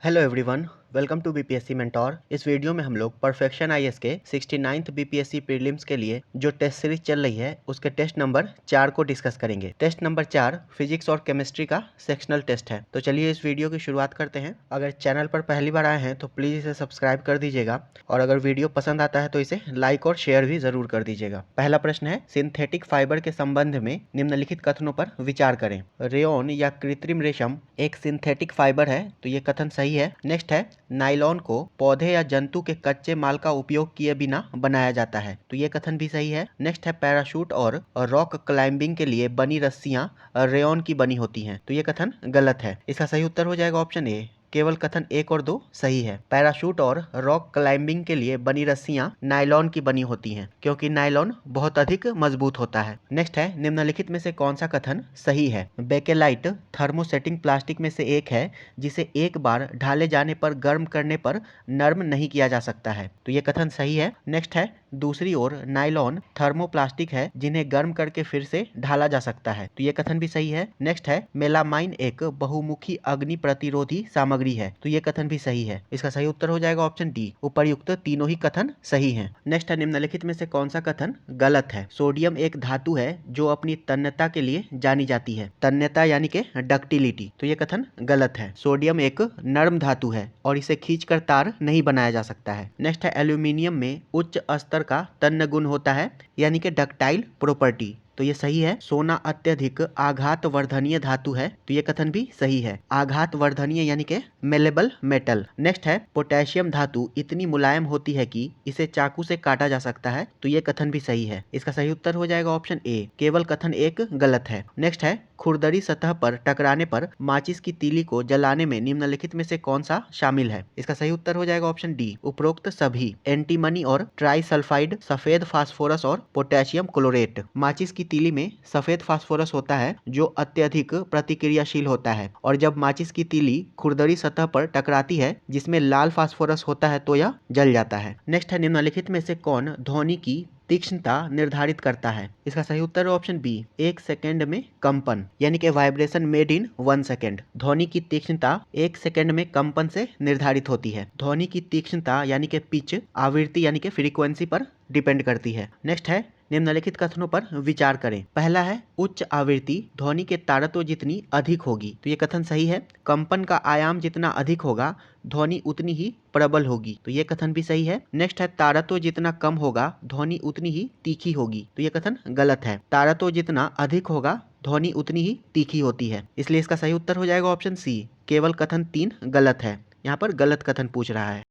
Hello everyone, welcome to BPSC mentor. इस video में हम लोग परफेक्शन आईएएस के 69th बीपीएससी प्रीलिम्स के लिए जो टेस्ट सीरीज चल रही है उसके टेस्ट नंबर 4 को डिस्कस करेंगे। टेस्ट नंबर 4 फिजिक्स और केमिस्ट्री का सेक्शनल टेस्ट है। तो चलिए इस वीडियो की शुरुआत करते हैं। अगर चैनल पर पहली बार आए हैं तो प्लीज़ इसे सब्सक्राइब कर दीजिएगा और अगर वीडियो पसंद आता है तो इसे लाइक और शेयर भी जरूर कर दीजिएगा। पहला प्रश्न है, सिंथेटिक फाइबर के संबंध में निम्नलिखित कथनों पर विचार करें। रेयॉन या कृत्रिम रेशम एक सिंथेटिक फाइबर है, तो ये कथन सही है। नेक्स्ट है, नायलॉन को पौधे या जंतु के कच्चे माल का उपयोग किए बिना बनाया जाता है, तो ये कथन भी सही है। नेक्स्ट है, पैराशूट और रॉक क्लाइंबिंग के लिए बनी रस्सियां रेयॉन की बनी होती हैं, तो ये कथन गलत है। इसका सही उत्तर हो जाएगा ऑप्शन ए। केवल कथन 1 और 2 सही है। पैराशूट और रॉक क्लाइंबिंग के लिए बनी रस्सियां नायलॉन की बनी होती हैं क्योंकि नायलॉन बहुत अधिक मजबूत होता है। नेक्स्ट है, निम्नलिखित में से कौन सा कथन सही है। बेकेलाइट थर्मोसेटिंग प्लास्टिक में से एक है जिसे एक बार ढाले जाने पर गर्म करने पर नर्म नहीं किया जा सकता है, तो ये कथन सही है। नेक्स्ट है, दूसरी ओर नायलॉन थर्मोप्लास्टिक है जिन्हें गर्म करके फिर से ढाला जा सकता है, तो ये कथन भी सही है। नेक्स्ट है, मेलामाइन एक बहुमुखी अग्नि प्रतिरोधी सामग्री है, तो ये कथन भी सही है। इसका सही उत्तर हो जाएगा ऑप्शन डी। उपर्युक्त तीनों ही कथन सही हैं। नेक्स्ट है, निम्नलिखित में से कौन सा कथन गलत है। सोडियम एक धातु है जो अपनी तन्यता के लिए जानी जाती है। तन्यता यानी कि डक्टिलिटी, तो ये कथन गलत है। सोडियम एक नर्म धातु है और इसे खींचकर तार नहीं बनाया जा सकता है। नेक्स्ट है, एल्यूमिनियम में उच्च स्तर का तन्य गुण होता है यानी कि डक्टाइल प्रॉपर्टी, तो ये सही है। सोना अत्यधिक आघात वर्धनीय धातु है, तो ये कथन भी सही है। आघात वर्धनीय यानी कि मेलेबल मेटल। नेक्स्ट है, पोटेशियम धातु इतनी मुलायम होती है कि इसे चाकू से काटा जा सकता है, तो ये कथन भी सही है। इसका सही उत्तर हो जाएगा ऑप्शन ए। केवल कथन 1 गलत है। नेक्स्ट है, खुरदरी सतह पर टकराने पर माचिस की तीली को जलाने में निम्नलिखित में से कौन सा शामिल है। इसका सही उत्तर हो जाएगा ऑप्शन डी, उपरोक्त सभी। एंटीमनी और ट्राइसल्फाइड, सफेद फास्फोरस और पोटेशियम क्लोरेट। माचिस की तीली में सफेद फास्फोरस होता है जो अत्यधिक प्रतिक्रियाशील होता है और जब माचिस की तीली खुरदरी सतह पर टकराती है जिसमें लाल फास्फोरस होता है तो यह जल जाता है। नेक्स्ट है, निम्नलिखित में से कौन ध्वनि की तीक्ष्णता निर्धारित करता है। इसका सही उत्तर है ऑप्शन बी, 1 सेकेंड में कंपन यानी कि वाइब्रेशन मेड इन 1 सेकेंड। ध्वनि की तीक्ष्णता 1 सेकेंड में कंपन से निर्धारित होती है। ध्वनि की तीक्ष्णता यानी कि पिच आवृत्ति यानी कि फ्रीक्वेंसी पर डिपेंड करती है। नेक्स्ट है, निम्नलिखित कथनों पर विचार करें। पहला है, उच्च आवृत्ति ध्वनि के तारत्व जितनी अधिक होगी, तो ये कथन सही है। कंपन का आयाम जितना अधिक होगा ध्वनि उतनी ही प्रबल होगी, तो ये कथन भी सही है। नेक्स्ट है, तारत्व जितना कम होगा ध्वनि उतनी ही तीखी होगी, तो ये कथन गलत है। तारत्व जितना अधिक होगा ध्वनि उतनी ही तीखी होती है, इसलिए इसका सही उत्तर हो जाएगा ऑप्शन सी। केवल कथन 3 गलत है। यहाँ पर गलत कथन पूछ रहा है।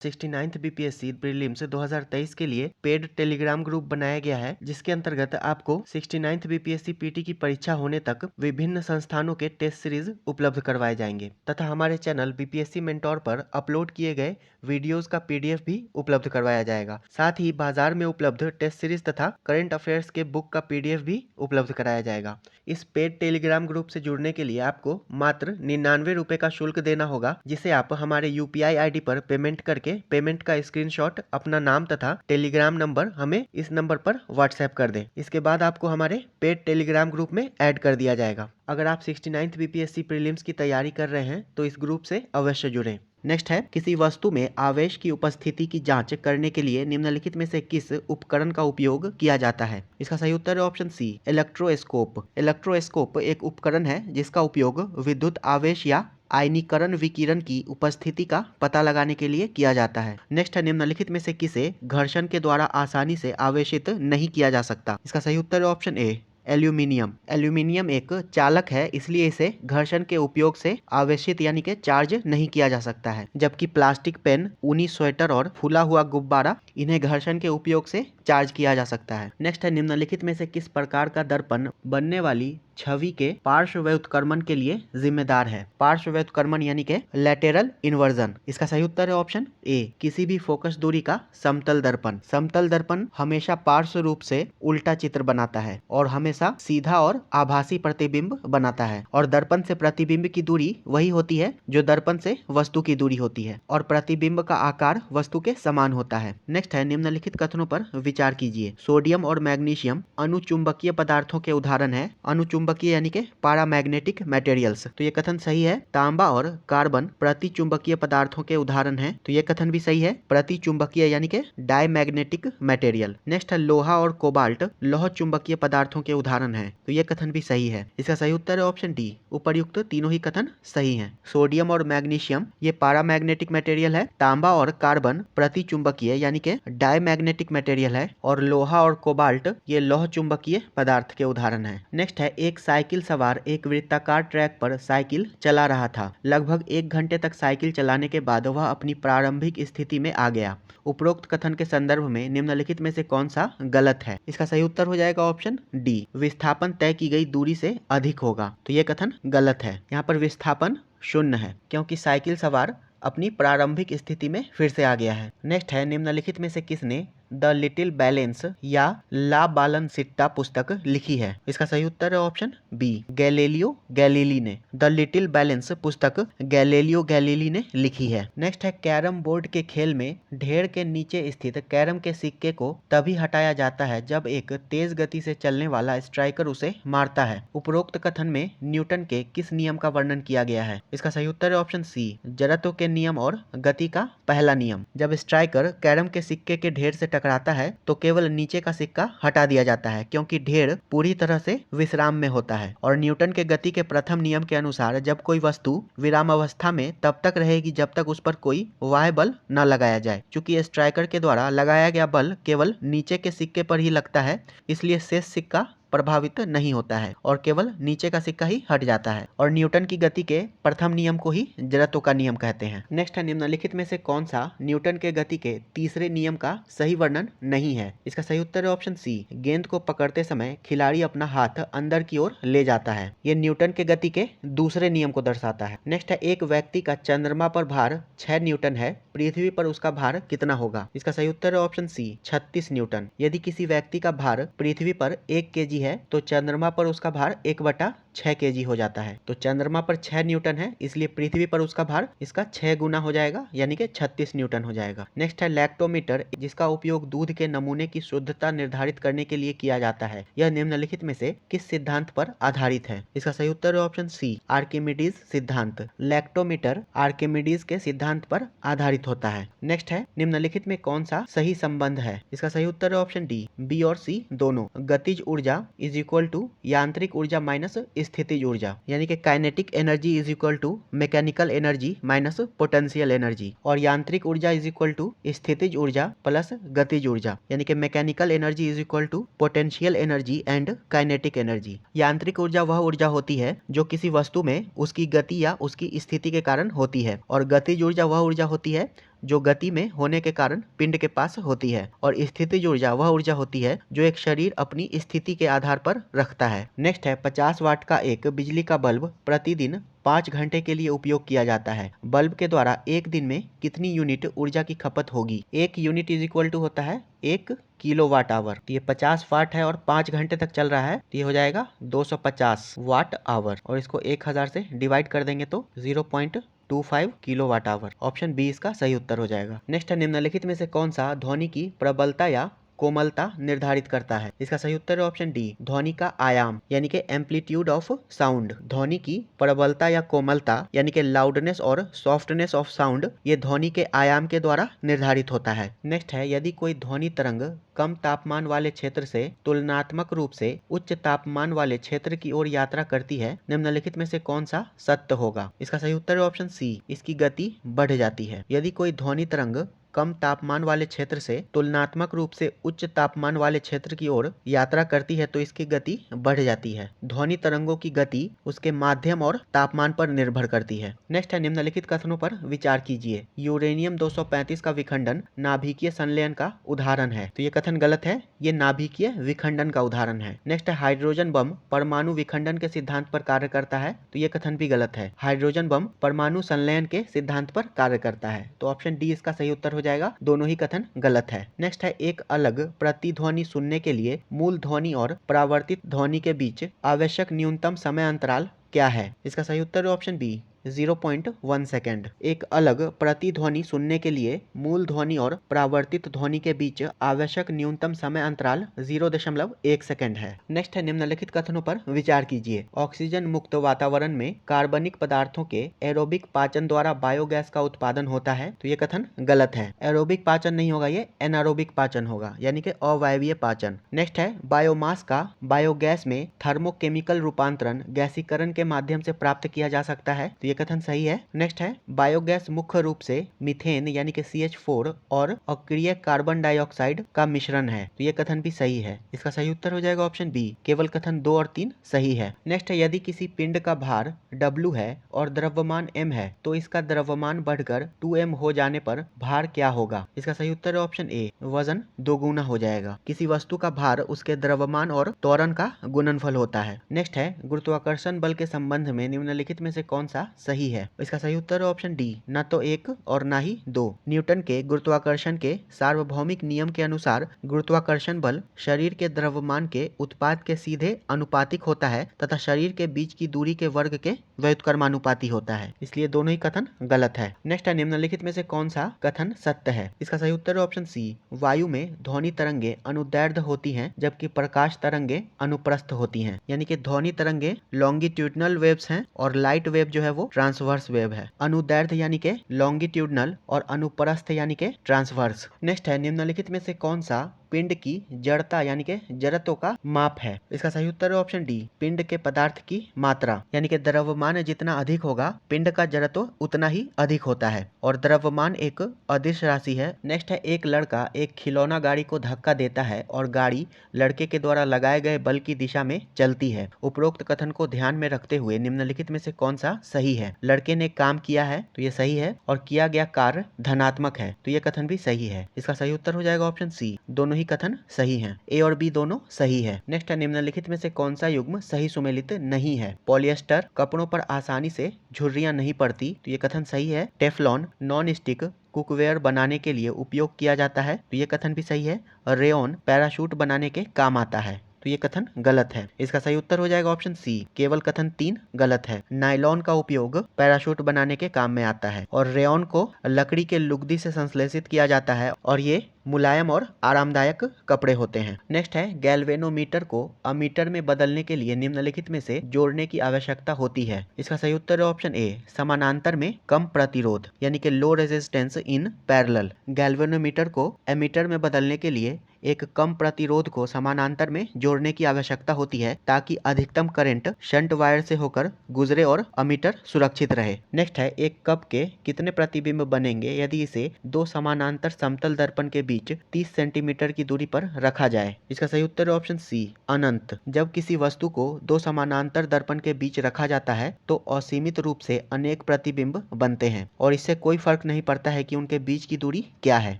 69th बीपीएससी प्रीलिम्स 2023 के लिए पेड टेलीग्राम ग्रुप बनाया गया है जिसके अंतर्गत आपको 69th बीपीएससी पीटी की परीक्षा होने तक विभिन्न संस्थानों के टेस्ट सीरीज उपलब्ध करवाए जाएंगे तथा हमारे चैनल बीपीएससी मेंटोर पर अपलोड किए गए वीडियोस का पीडीएफ भी उपलब्ध करवाया जाएगा। साथ ही बाजार में उपलब्ध टेस्ट सीरीज तथा करंट अफेयर्स के बुक का पीडीएफ भी उपलब्ध कराया जाएगा। इस पेड टेलीग्राम ग्रुप से जुड़ने के लिए आपको मात्र 99 रुपए का शुल्क देना होगा, जिसे आप हमारे यूपीआई आईडी पर पेमेंट करके पेमेंट का स्क्रीनशॉट, अपना नाम तथा टेलीग्राम नंबर हमें इस नंबर पर व्हाट्सएप कर दें। इसके बाद आपको हमारे पेड टेलीग्राम ग्रुप में ऐड कर दिया जाएगा। अगर आप 69th बीपीएससी प्रीलिम्स की तैयारी कर रहे हैं तो इस ग्रुप से अवश्य जुड़ें। नेक्स्ट है, किसी वस्तु में आवेश की उपस्थिति की जांच करने के लिए निम्नलिखित में से किस उपकरण का उपयोग किया जाता है। इसका सही उत्तर है ऑप्शन सी, इलेक्ट्रोस्कोप। इलेक्ट्रोस्कोप एक उपकरण है जिसका उपयोग विद्युत आवेश या आयनीकरण विकिरण की उपस्थिति का पता लगाने के लिए किया जाता है। नेक्स्ट है, निम्नलिखित में से किसे घर्षण के द्वारा आसानी से आवेशित नहीं किया जा सकता। इसका सही उत्तर है ऑप्शन ए, एल्यूमिनियम। एल्यूमिनियम एक चालक है इसलिए इसे घर्षण के उपयोग से आवेशित यानी कि चार्ज नहीं किया जा सकता है, जबकि प्लास्टिक पेन, ऊनी स्वेटर और फूला हुआ गुब्बारा इन्हें घर्षण के उपयोग से चार्ज किया जा सकता है। नेक्स्ट है, निम्नलिखित में से किस प्रकार का दर्पण बनने वाली छवि के पार्श्व व्युत्क्रमण के लिए जिम्मेदार है। पार्श्व व्युत्क्रमण यानी कि लैटेरल इन्वर्जन। इसका सही उत्तर है ऑप्शन ए, किसी भी फोकस दूरी का समतल दर्पण। समतल दर्पण हमेशा पार्श्व रूप से उल्टा चित्र बनाता है और हमेशा सीधा और आभासी प्रतिबिंब बनाता है, और दर्पण से प्रतिबिंब की दूरी वही होती है जो दर्पण से वस्तु की दूरी होती है, और प्रतिबिंब का आकार वस्तु के समान होता है। नेक्स्ट है, निम्नलिखित कथनों पर विचार विचार कीजिए। सोडियम और मैग्नीशियम अनुचुंबकीय पदार्थों के उदाहरण है। अनुचुंबकीय यानी कि पैरामैग्नेटिक मटेरियल्स, तो ये कथन सही है। तांबा और कार्बन प्रतिचुंबकीय पदार्थों के उदाहरण है, तो ये कथन भी सही है। प्रतिचुंबकीय यानी कि डायमैग्नेटिक मटेरियल। नेक्स्ट है लोहा और कोबाल्ट लौह चुंबकीय पदार्थों के उदाहरण है, तो ये कथन भी सही है। इसका सही उत्तर है ऑप्शन डी। उपर्युक्त तीनों ही कथन सही हैं। सोडियम और मैग्नीशियम ये पैरामैग्नेटिक मटेरियल है। तांबा और कार्बन प्रतिचुंबकीय यानी कि डायमैग्नेटिक मटेरियल है। और लोहा और कोबाल्ट ये लौह चुंबकीय पदार्थ के उदाहरण है। नेक्स्ट है एक साइकिल सवार एक वृत्ताकार ट्रैक पर साइकिल चला रहा था। लगभग 1 घंटे तक साइकिल चलाने के बाद वह अपनी प्रारंभिक स्थिति में आ गया। उपरोक्त कथन के संदर्भ में निम्नलिखित में से कौन सा गलत है? इसका सही उत्तर हो जाएगा ऑप्शन डी। विस्थापन तय की गई दूरी से अधिक होगा, तो ये कथन गलत है। यहाँ पर विस्थापन 0 है क्योंकि साइकिल सवार अपनी प्रारंभिक स्थिति में फिर से आ गया है। नेक्स्ट है निम्नलिखित में से किसने द लिटिल बैलेंस या ला बालनसिट्टा पुस्तक लिखी है? इसका सही उत्तर है ऑप्शन बी, गैलीलियो गैलीली ने। द लिटिल बैलेंस पुस्तक गैलीलियो गैलीली ने लिखी है। नेक्स्ट है कैरम बोर्ड के खेल में ढेर के नीचे स्थित कैरम के सिक्के को तभी हटाया जाता है जब एक तेज गति से चलने वाला स्ट्राइकर उसे मारता है। उपरोक्त कथन में न्यूटन के किस नियम का वर्णन किया गया है? इसका सही उत्तर है ऑप्शन सी, जड़त्व के नियम और गति का पहला नियम। जब स्ट्राइकर कैरम के सिक्के के ढेर से टकराता है तो केवल नीचे का सिक्का हटा दिया जाता है क्योंकि ढेर पूरी तरह से विश्राम में होता है। और न्यूटन के गति के प्रथम नियम के अनुसार जब कोई वस्तु विराम अवस्था में तब तक रहेगी जब तक उस पर कोई बाह्य बल न लगाया जाए। चूंकि स्ट्राइकर के द्वारा लगाया गया बल केवल नीचे के सिक्के पर ही लगता है, इसलिए शेष सिक्का प्रभावित नहीं होता है और केवल नीचे का सिक्का ही हट जाता है। और न्यूटन की गति के प्रथम नियम को ही जड़त्व का नियम कहते हैं। नेक्स्ट है निम्नलिखित में से कौन सा न्यूटन के गति के तीसरे नियम का सही वर्णन नहीं है? इसका सही उत्तर है ऑप्शन सी, गेंद को पकड़ते समय खिलाड़ी अपना हाथ अंदर की ओर ले जाता है। ये न्यूटन के गति के दूसरे नियम को दर्शाता है। नेक्स्ट है एक व्यक्ति का चंद्रमा पर भार 6 न्यूटन है, पृथ्वी पर उसका भार कितना होगा? इसका सही उत्तर है ऑप्शन सी, 36 न्यूटन। यदि किसी व्यक्ति का भार पृथ्वी पर 1 kg है तो चंद्रमा पर उसका भार 1/6 kg हो जाता है। तो चंद्रमा पर 6 न्यूटन है, इसलिए पृथ्वी पर उसका भार इसका 6 गुना हो जाएगा, यानी कि 36 न्यूटन हो जाएगा। नेक्स्ट है लैक्टोमीटर, जिसका उपयोग दूध के नमूने की शुद्धता निर्धारित करने के लिए किया जाता है। यह निम्नलिखित में से किस सिद्धांत पर आधारित है? इसका सही उत्तर है ऑप्शन सी, आर्किमिडीज सिद्धांत। लैक्टोमीटर आर्किमिडीज के सिद्धांत पर आधारित होता है। नेक्स्ट है निम्नलिखित में कौन सा सही संबंध है? इसका सही उत्तर है ऑप्शन डी, बी और सी दोनों। गतिज ऊर्जा इज इक्वल टू यांत्रिक ऊर्जा माइनस स्थितिज ऊर्जा, यानी कि kinetic energy is equal to mechanical energy minus potential energy. और यांत्रिक ऊर्जा इज इक्वल टू स्थितिज ऊर्जा प्लस गतिज ऊर्जा, यानी कि mechanical energy is equal to potential energy and kinetic energy. यांत्रिक ऊर्जा वह ऊर्जा होती है जो किसी वस्तु में उसकी गति या उसकी स्थिति के कारण होती है। और गतिज ऊर्जा वह ऊर्जा होती है जो गति में होने के कारण पिंड के पास होती है। और स्थितिज ऊर्जा वह ऊर्जा होती है जो एक शरीर अपनी स्थिति के आधार पर रखता है। नेक्स्ट है 50 वाट का एक बिजली का बल्ब प्रतिदिन 5 घंटे के लिए उपयोग किया जाता है। बल्ब के द्वारा एक दिन में कितनी यूनिट ऊर्जा की खपत होगी? 1 यूनिट इज इक्वल टू होता है 1 किलोवाट आवर। ये 50 वाट है और 5 घंटे तक चल रहा है, तो ये हो जाएगा 250 वाट आवर। और इसको 1000 से डिवाइड कर देंगे तो 0.25 किलोवाट आवर। ऑप्शन बी इसका सही उत्तर हो जाएगा। नेक्स्ट है निम्नलिखित में से कौन सा ध्वनि की प्रबलता या कोमलता निर्धारित करता है? इसका सही उत्तर है ऑप्शन डी, ध्वनि का आयाम यानी कि एम्पलीट्यूड ऑफ साउंड। ध्वनि की प्रबलता या कोमलता यानी कि लाउडनेस और सॉफ्टनेस ऑफ साउंड ये ध्वनि के आयाम के द्वारा निर्धारित होता है। नेक्स्ट है यदि कोई ध्वनि तरंग कम तापमान वाले क्षेत्र से तुलनात्मक रूप से उच्च तापमान वाले क्षेत्र की ओर यात्रा करती है, निम्नलिखित में से कौन सा सत्य होगा? इसका सही उत्तर है ऑप्शन सी, इसकी गति बढ़ जाती है। यदि कोई ध्वनि तरंग कम तापमान वाले क्षेत्र से तुलनात्मक रूप से उच्च तापमान वाले क्षेत्र की ओर यात्रा करती है तो इसकी गति बढ़ जाती है। ध्वनि तरंगों की गति उसके माध्यम और तापमान पर निर्भर करती है। नेक्स्ट है निम्नलिखित कथनों पर विचार कीजिए। यूरेनियम 235 का विखंडन नाभिकीय संलयन का उदाहरण है, तो ये कथन गलत है, ये नाभिकीय विखंडन का उदाहरण है। नेक्स्ट है हाइड्रोजन बम परमाणु विखंडन के सिद्धांत पर कार्य करता है, तो ये कथन भी गलत है। हाइड्रोजन बम परमाणु संलयन के सिद्धांत पर कार्य करता है, तो ऑप्शन डी इसका सही उत्तर हो जाएगा। दोनों ही कथन गलत है। नेक्स्ट है एक अलग प्रतिध्वनि सुनने के लिए मूल ध्वनि और परावर्तित ध्वनि के बीच आवश्यक न्यूनतम समय अंतराल क्या है? इसका सही उत्तर है ऑप्शन बी 0.1 सेकेंड। एक अलग प्रतिध्वनि सुनने के लिए मूल ध्वनि और परावर्तित ध्वनि के बीच आवश्यक न्यूनतम समय अंतराल 0.1 सेकेंड है। नेक्स्ट है, निम्नलिखित कथनों पर विचार कीजिए। ऑक्सीजन मुक्त वातावरण में कार्बनिक पदार्थों के एरोबिक पाचन द्वारा बायोगैस का उत्पादन होता है, तो ये कथन गलत है। एरोबिक पाचन नहीं होगा, ये एनारोबिक पाचन होगा, यानी कि अवायवीय पाचन। नेक्स्ट है, बायोमास का बायोगैस में थर्मोकेमिकल रूपांतरण गैसीकरण के माध्यम से प्राप्त किया जा सकता है, तो ये कथन सही है। नेक्स्ट है, बायोगैस मुख्य रूप से मीथेन यानी कि CH4 और अक्रिय कार्बन डाइऑक्साइड का मिश्रण है, तो ये कथन भी सही है। इसका सही उत्तर हो जाएगा ऑप्शन बी, केवल कथन 2 और 3 सही है। नेक्स्ट है, यदि किसी पिंड का भार W है और द्रव्यमान m है तो इसका द्रव्यमान बढ़कर 2m हो जाने पर भार क्या होगा? इसका सही उत्तर है ऑप्शन ए, वजन दोगुना हो जाएगा। किसी वस्तु का भार उसके द्रव्यमान और त्वरण का गुणनफल होता है। नेक्स्ट है, गुरुत्वाकर्षण बल के संबंध में निम्नलिखित में से कौन सा सही है? इसका सही उत्तर है ऑप्शन डी, न तो 1 और न ही 2। न्यूटन के गुरुत्वाकर्षण के सार्वभौमिक नियम के अनुसार गुरुत्वाकर्षण बल शरीर के द्रव्यमान के उत्पाद के सीधे अनुपातिक होता है तथा शरीर के बीच की दूरी के वर्ग के व्युत्क्रमानुपाती होता है, इसलिए दोनों ही कथन गलत है। नेक्स्ट है, निम्नलिखित में से कौन सा कथन सत्य है? इसका सही उत्तर है ऑप्शन सी, वायु में ध्वनि तरंगे अनुदैर्ध्य होती हैं जबकि प्रकाश तरंगे अनुप्रस्थ होती हैं, यानी कि ध्वनि तरंगे लॉन्गिट्यूडनल वेव्स हैं और लाइट वेव जो है वो ट्रांसवर्स वेव है। अनुदैर्ध्य यानी कि लॉन्गिट्यूडनल और अनुप्रस्थ यानी कि ट्रांसवर्स। नेक्स्ट है, निम्नलिखित में से कौन सा पिंड की जड़ता यानी कि जड़त्व का माप है? इसका सही उत्तर है ऑप्शन डी, पिंड के पदार्थ की मात्रा, यानी कि द्रव्यमान जितना अधिक होगा पिंड का जड़त्व उतना ही अधिक होता है और द्रव्यमान एक अदिश राशि है। नेक्स्ट है, एक लड़का एक खिलौना गाड़ी को धक्का देता है और गाड़ी लड़के के द्वारा लगाए गए बल की दिशा में चलती है। उपरोक्त कथन को ध्यान में रखते हुए निम्नलिखित में से कौन सा सही है? लड़के ने काम किया है, तो ये सही है, और किया गया कार्य धनात्मक है, तो ये कथन भी सही है। इसका सही उत्तर हो जाएगा ऑप्शन सी, दोनों ही कथन सही हैं। ए और बी दोनों सही है। नेक्स्ट है, निम्नलिखित में से कौन सा युग्म सही सुमेलित नहीं है? पॉलिएस्टर कपड़ों पर आसानी से झुर्रियां नहीं पड़ती, तो ये कथन सही है। टेफलॉन नॉन स्टिक कुकवेयर बनाने के लिए उपयोग किया जाता है, तो ये कथन भी सही है। रेयन पैराशूट बनाने के काम आता है, तो ये कथन गलत है। इसका सही उत्तर हो जाएगा ऑप्शन सी, केवल कथन 3 गलत है। नायलॉन का उपयोग पैराशूट बनाने के काम में आता है और रेयन को लकड़ी के लुगदी से संश्लेषित किया जाता है और ये मुलायम और आरामदायक कपड़े होते हैं। नेक्स्ट है, गैल्वेनोमीटर को अमीटर में बदलने के लिए निम्नलिखित में से जोड़ने की आवश्यकता होती है। इसका सही उत्तर है ऑप्शन ए, समानांतर में कम प्रतिरोध यानी कि low resistance in parallel. Galvanometer को एमीटर में बदलने के लिए एक कम प्रतिरोध को समानांतर में जोड़ने की आवश्यकता होती है ताकि अधिकतम करंट शंट वायर से होकर गुजरे और अमीटर सुरक्षित रहे। नेक्स्ट है, एक कप के कितने प्रतिबिंब बनेंगे यदि इसे दो समानांतर समतल दर्पण के बीच 30 सेंटीमीटर की दूरी पर रखा जाए? इसका सही उत्तर है ऑप्शन सी, अनंत। जब किसी वस्तु को दो समानांतर दर्पण के बीच रखा जाता है तो असीमित रूप से अनेक प्रतिबिंब बनते हैं और इससे कोई फर्क नहीं पड़ता है कि उनके बीच की दूरी क्या है।